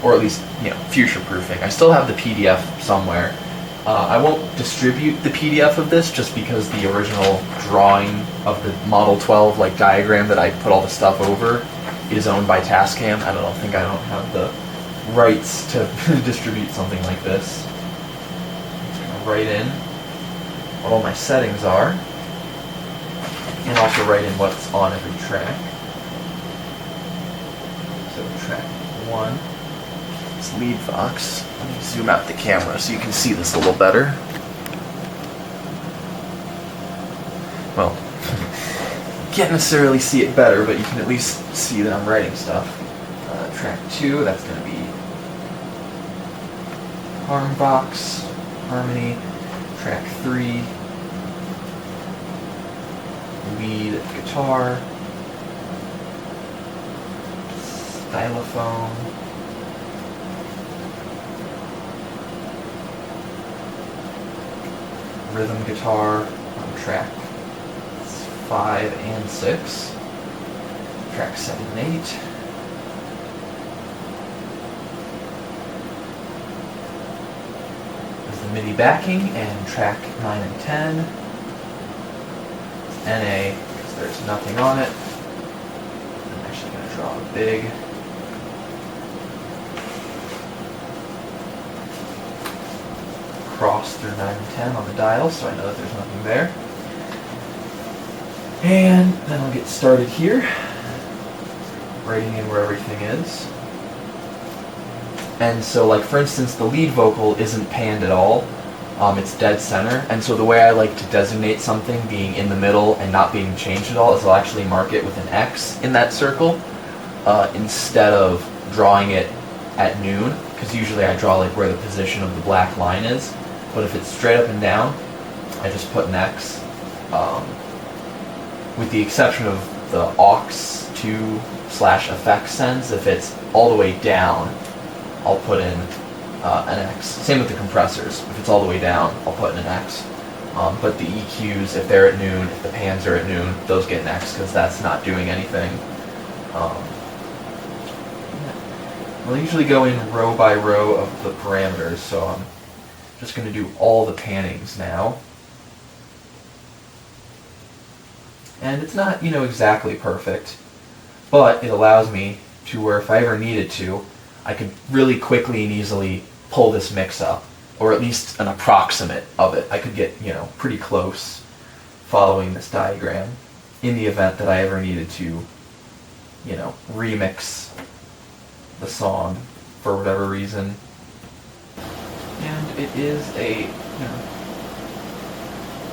Or at least, future proofing. I still have the PDF somewhere. I won't distribute the PDF of this just because the original drawing of the Model 12 like diagram that I put all the stuff over is owned by Tascam. I don't have the rights to distribute something like this. I'm going to write in what all my settings are, and also write in what's on every track. So track 1 is Lead Vox. Let me zoom out the camera so you can see this a little better. Well, can't necessarily see it better, but you can at least see that I'm writing stuff. Track 2, that's going to be Harm Box, Harmony. Track 3, lead guitar, Stylophone, rhythm guitar on track 5 and 6, track 7 and 8, there's the MIDI backing, and track 9 and 10, NA, because there's nothing on it. I'm actually going to draw a big cross through 9 and 10 on the dial, so I know that there's nothing there. And then I'll get started here, writing in where everything is. And so, like, for instance, the lead vocal isn't panned at all. It's dead center. And so the way I like to designate something being in the middle and not being changed at all is I'll actually mark it with an X in that circle instead of drawing it at noon, because usually I draw like where the position of the black line is. But if it's straight up and down, I just put an X. With the exception of the aux2/effects sends, if it's all the way down, I'll put in an X. Same with the compressors. If it's all the way down, I'll put in an X. But the EQs, if they're at noon, if the pans are at noon, those get an X because that's not doing anything. I'll usually go in row by row of the parameters, so I'm just going to do all the pannings now. And it's not, exactly perfect, but it allows me to where if I ever needed to, I could really quickly and easily pull this mix up, or at least an approximate of it. I could get, pretty close following this diagram in the event that I ever needed to, remix the song for whatever reason. And it is a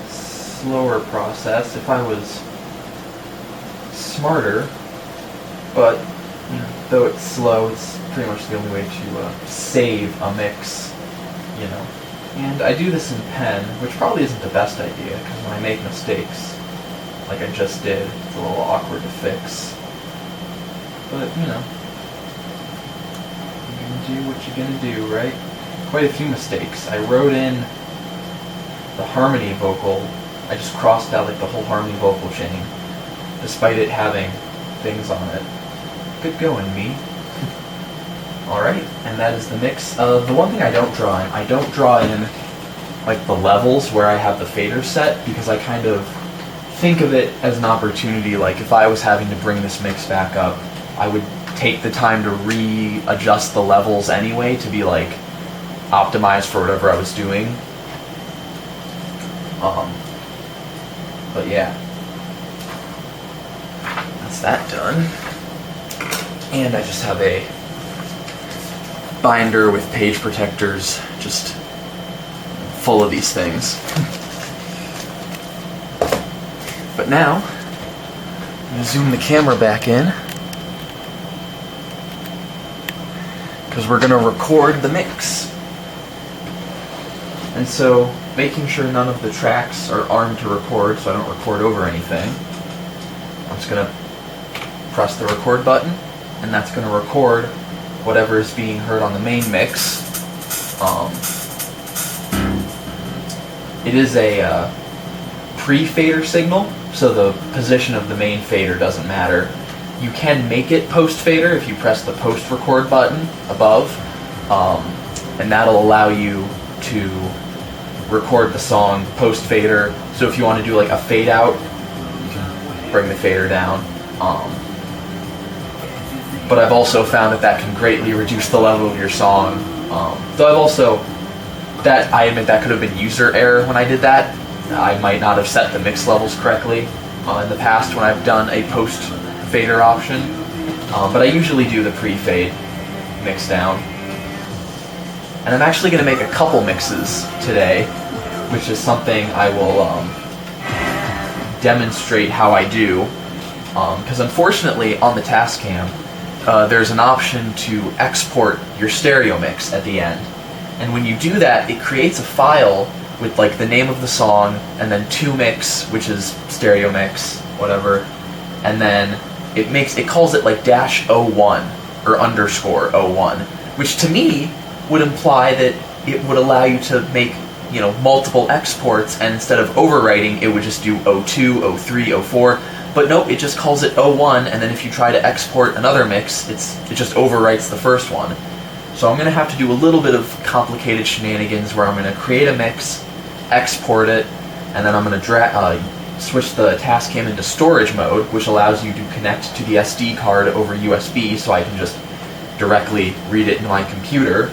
slower process. If I was smarter, but though it's slow, it's pretty much the only way to save a mix, And I do this in pen, which probably isn't the best idea, because when I make mistakes, like I just did, it's a little awkward to fix. But, you're gonna do what you're gonna do, right? Quite a few mistakes. I wrote in the harmony vocal. I just crossed out the whole harmony vocal chain, despite it having things on it. Good going, me. Alright, and that is the mix. The one thing I don't draw in, the levels where I have the fader set, because I kind of think of it as an opportunity, if I was having to bring this mix back up, I would take the time to readjust the levels anyway to be optimized for whatever I was doing. But yeah, that's that done. And I just have a binder with page protectors, just full of these things. But now, I'm going to zoom the camera back in, because we're going to record the mix. And so, making sure none of the tracks are armed to record, so I don't record over anything, I'm just going to press the record button, and that's going to record whatever is being heard on the main mix. It is a pre-fader signal, so the position of the main fader doesn't matter. You can make it post-fader if you press the post-record button above, and that'll allow you to record the song post-fader. So if you want to do a fade-out, you can bring the fader down. But I've also found that can greatly reduce the level of your song. Though I admit that could have been user error when I did that. I might not have set the mix levels correctly in the past when I've done a post-fader option. But I usually do the pre-fade mix down. And I'm actually going to make a couple mixes today, which is something I will demonstrate how I do. Because unfortunately on the Tascam, there's an option to export your stereo mix at the end. And when you do that, it creates a file with the name of the song, and then /mix, which is stereo mix, whatever, and then it calls it -01 or _01, which to me would imply that it would allow you to make multiple exports, and instead of overwriting, it would just do 02, 03, 04. But nope, it just calls it 01, and then if you try to export another mix, it just overwrites the first one. So I'm going to have to do a little bit of complicated shenanigans where I'm going to create a mix, export it, and then I'm going to switch the Tascam into storage mode, which allows you to connect to the SD card over USB, so I can just directly read it into my computer.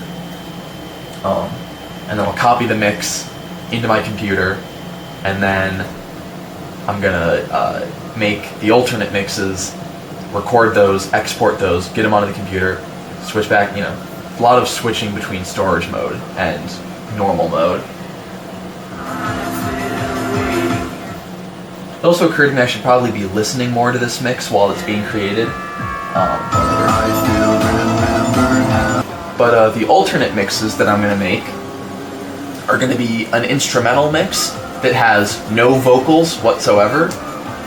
And then I'll copy the mix into my computer, and then I'm going to make the alternate mixes, record those, export those, get them onto the computer, switch back, a lot of switching between storage mode and normal mode. It also occurred to me I should probably be listening more to this mix while it's being created. But the alternate mixes that I'm going to make are going to be an instrumental mix that has no vocals whatsoever,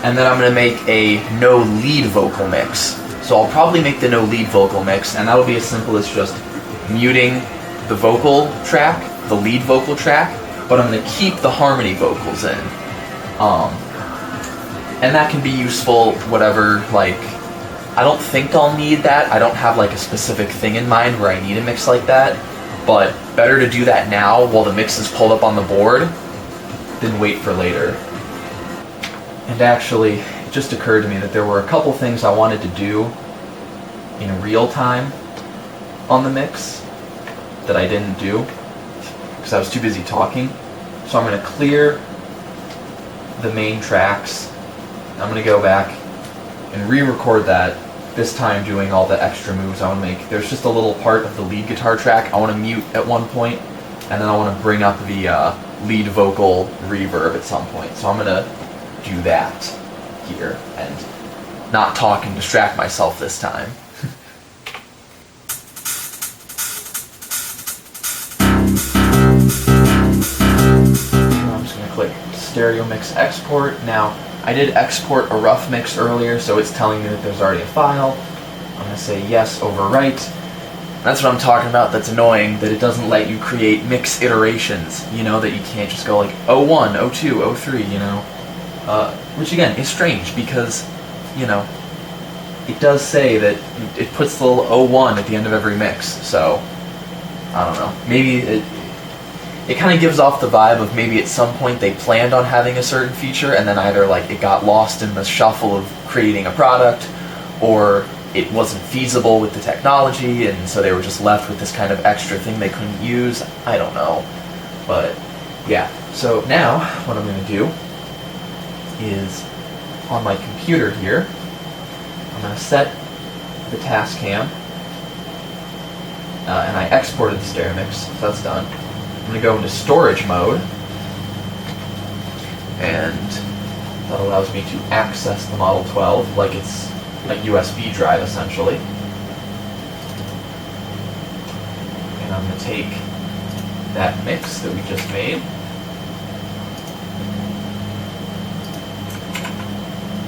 and then I'm going to make a no lead vocal mix. So I'll probably make the no lead vocal mix, and that'll be as simple as just muting the vocal track, the lead vocal track, but I'm going to keep the harmony vocals in. And that can be useful, whatever, like, I don't think I'll need that. I don't have like a specific thing in mind where I need a mix like that, but better to do that now while the mix is pulled up on the board than wait for later. And actually, it just occurred to me that there were a couple things I wanted to do in real time on the mix that I didn't do because I was too busy talking. So I'm going to clear the main tracks. I'm going to go back and re-record that, this time doing all the extra moves I want to make. There's just a little part of the lead guitar track I want to mute at one point, and then I want to bring up the lead vocal reverb at some point. So I'm going to do that here and not talk and distract myself this time. I'm just going to click Stereo Mix Export. Now, I did export a rough mix earlier, so it's telling me that there's already a file. I'm going to say yes, overwrite. That's what I'm talking about that's annoying, that it doesn't let you create mix iterations, you know, that you can't just go like 01, 02, 03, you know. Which again is strange because, you know, it does say that it puts the little 01 at the end of every mix, so I don't know. Maybe it kind of gives off the vibe of maybe at some point they planned on having a certain feature and then either like it got lost in the shuffle of creating a product, or it wasn't feasible with the technology and so they were just left with this kind of extra thing they couldn't use. I don't know. But yeah, so now what I'm going to do is on my computer here, I'm going to set the Tascam and I exported the stereo mix, so that's done. I'm going to go into storage mode, and that allows me to access the Model 12 like it's a USB drive essentially. And I'm going to take that mix that we just made,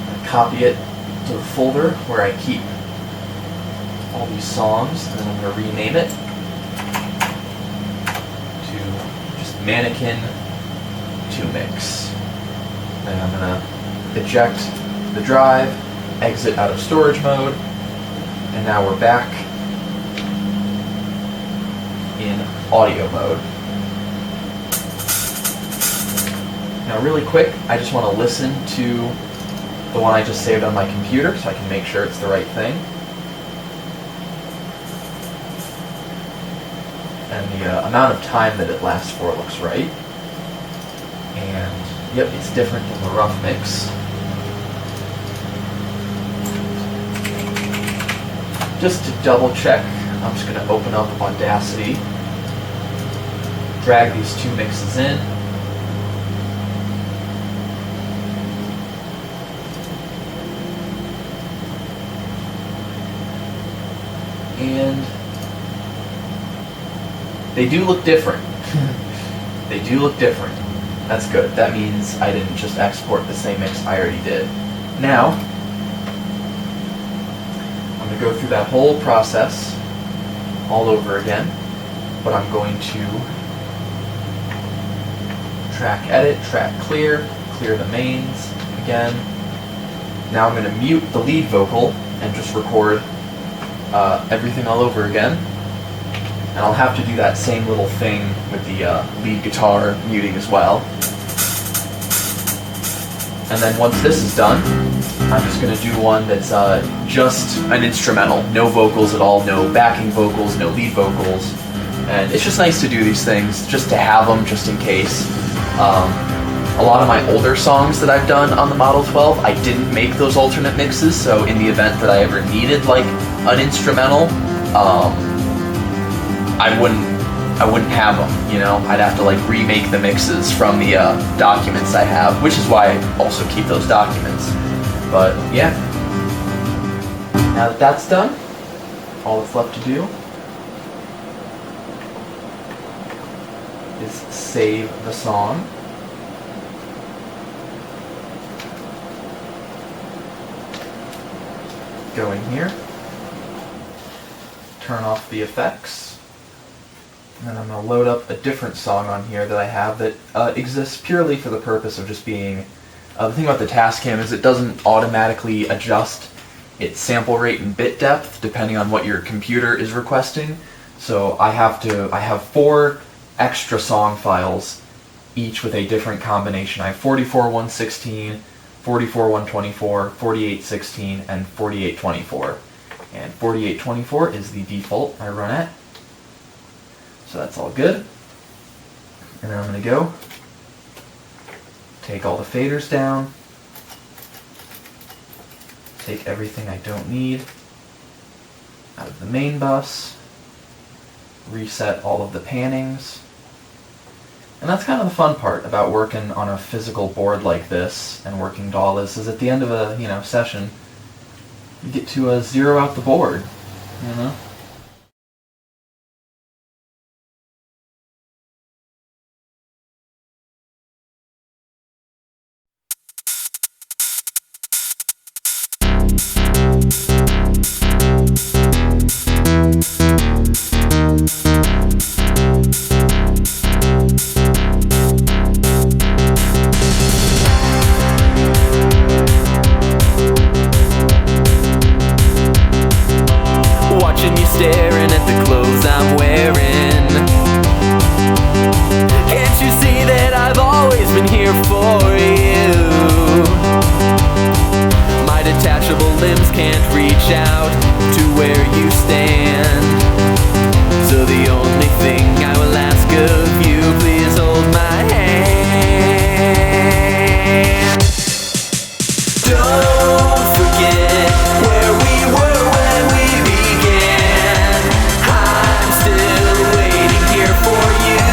and copy it to the folder where I keep all these songs, and then I'm going to rename it Mannequin to Mix. Then I'm going to eject the drive, exit out of storage mode, and now we're back in audio mode. Now really quick, I just want to listen to the one I just saved on my computer so I can make sure it's the right thing. And the amount of time that it lasts for looks right. And yep, it's different than the rough mix. Just to double check, I'm just going to open up Audacity, drag these two mixes in, and they do look different. They do look different. That's good. That means I didn't just export the same mix I already did. Now, I'm going to go through that whole process all over again, but I'm going to track edit, track clear, clear the mains again. Now I'm going to mute the lead vocal and just record everything all over again. And I'll have to do that same little thing with the lead guitar muting as well. And then once this is done, I'm just going to do one that's just an instrumental. No vocals at all, no backing vocals, no lead vocals. And it's just nice to do these things, just to have them, just in case. A lot of my older songs that I've done on the Model 12, I didn't make those alternate mixes, so in the event that I ever needed like an instrumental, I wouldn't have them, you know? I'd have to like remake the mixes from the documents I have, which is why I also keep those documents. But yeah, now that that's done, all that's left to do is save the song. Go in here, turn off the effects, And then I'm going to load up a different song on here that I have that exists purely for the purpose of just being... the thing about the Tascam is it doesn't automatically adjust its sample rate and bit depth depending on what your computer is requesting. So I have 4 extra song files, each with a different combination. I have 44.116, 44.124, 48.16, and 48.24. And 48.24 is the default I run at. So that's all good. And then I'm going to go take all the faders down, take everything I don't need out of the main bus, reset all of the pannings. And that's kind of the fun part about working on a physical board like this and working DAWLESS, is at the end of a session, you get to zero out the board, you know? Watching you staring at the clothes I'm wearing. Can't you see that I've always been here for you? My detachable limbs can't reach out to where you stand. So the only thing I will ask of you, please hold my hand. Don't forget where we were when we began. I'm still waiting here for you,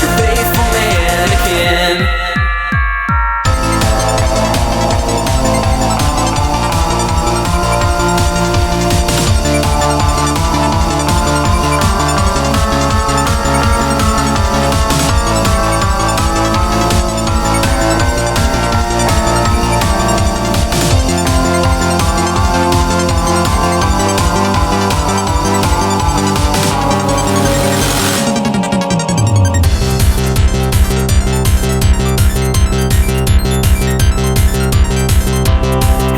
your faithful mannequin.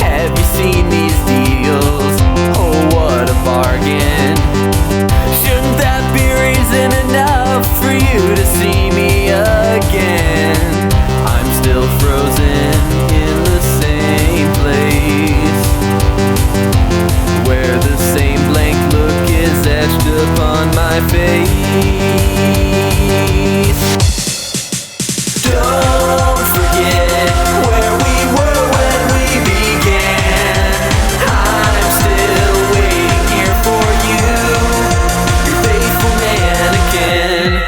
Have you seen these deals? Oh, what a bargain. Shouldn't that be reason enough for you to see me again? I'm still frozen in the same place, where the same blank look is etched upon my face. Don't forget where we were when we began. I'm still waiting here for you, your faithful mannequin.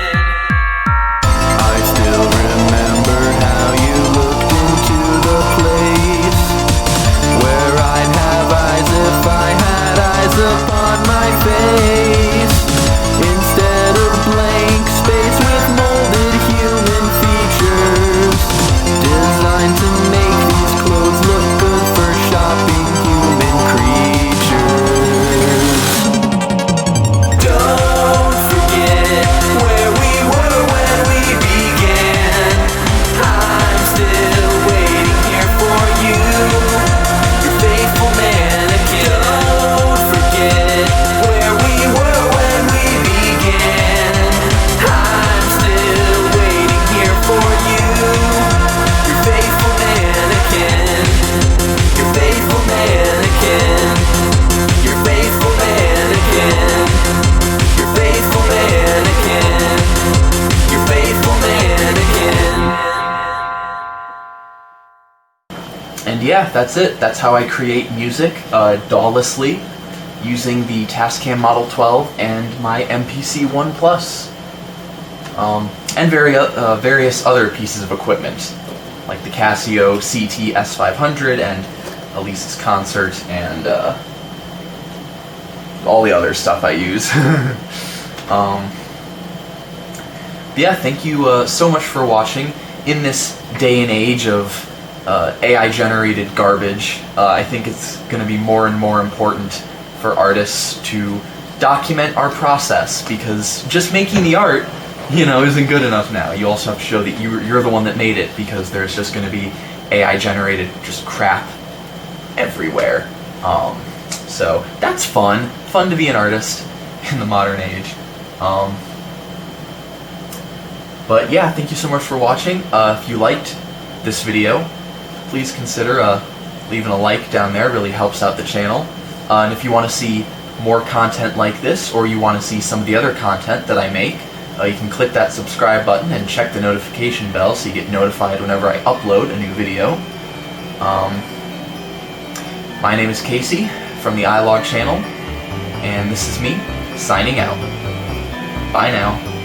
I still remember how you looked into the place where I'd have eyes if I had eyes upon my face, instead of blank space with molded human features, designed to make these clothes look good for shopping human creatures. Don't forget where we were when we began. I'm still waiting here for you, your faithful mannequin. Don't forget where we were when we began. I'm still waiting here for you, your faithful mannequin. Your faithful mannequin. Your faithful mannequin. Your faithful mannequin. Your faithful mannequin. And yeah, that's it. That's how I create music DAWlessly using the Tascam Model 12 and my MPC One Plus. And various other pieces of equipment, like the Casio CT-S500 and Alesis Concert and all the other stuff I use. Yeah, thank you so much for watching. In this day and age of AI-generated garbage, I think it's going to be more and more important for artists to document our process, because just making the art, you know, isn't good enough now. You also have to show that you're the one that made it, because there's just going to be AI generated just crap everywhere. So that's fun to be an artist in the modern age. But yeah, thank you so much for watching. If you liked this video, please consider leaving a like down there. It really helps out the channel. And if you want to see more content like this, or you want to see some of the other content that I make, you can click that subscribe button and check the notification bell so you get notified whenever I upload a new video. My name is Casey from the iLog channel, and this is me signing out. Bye now.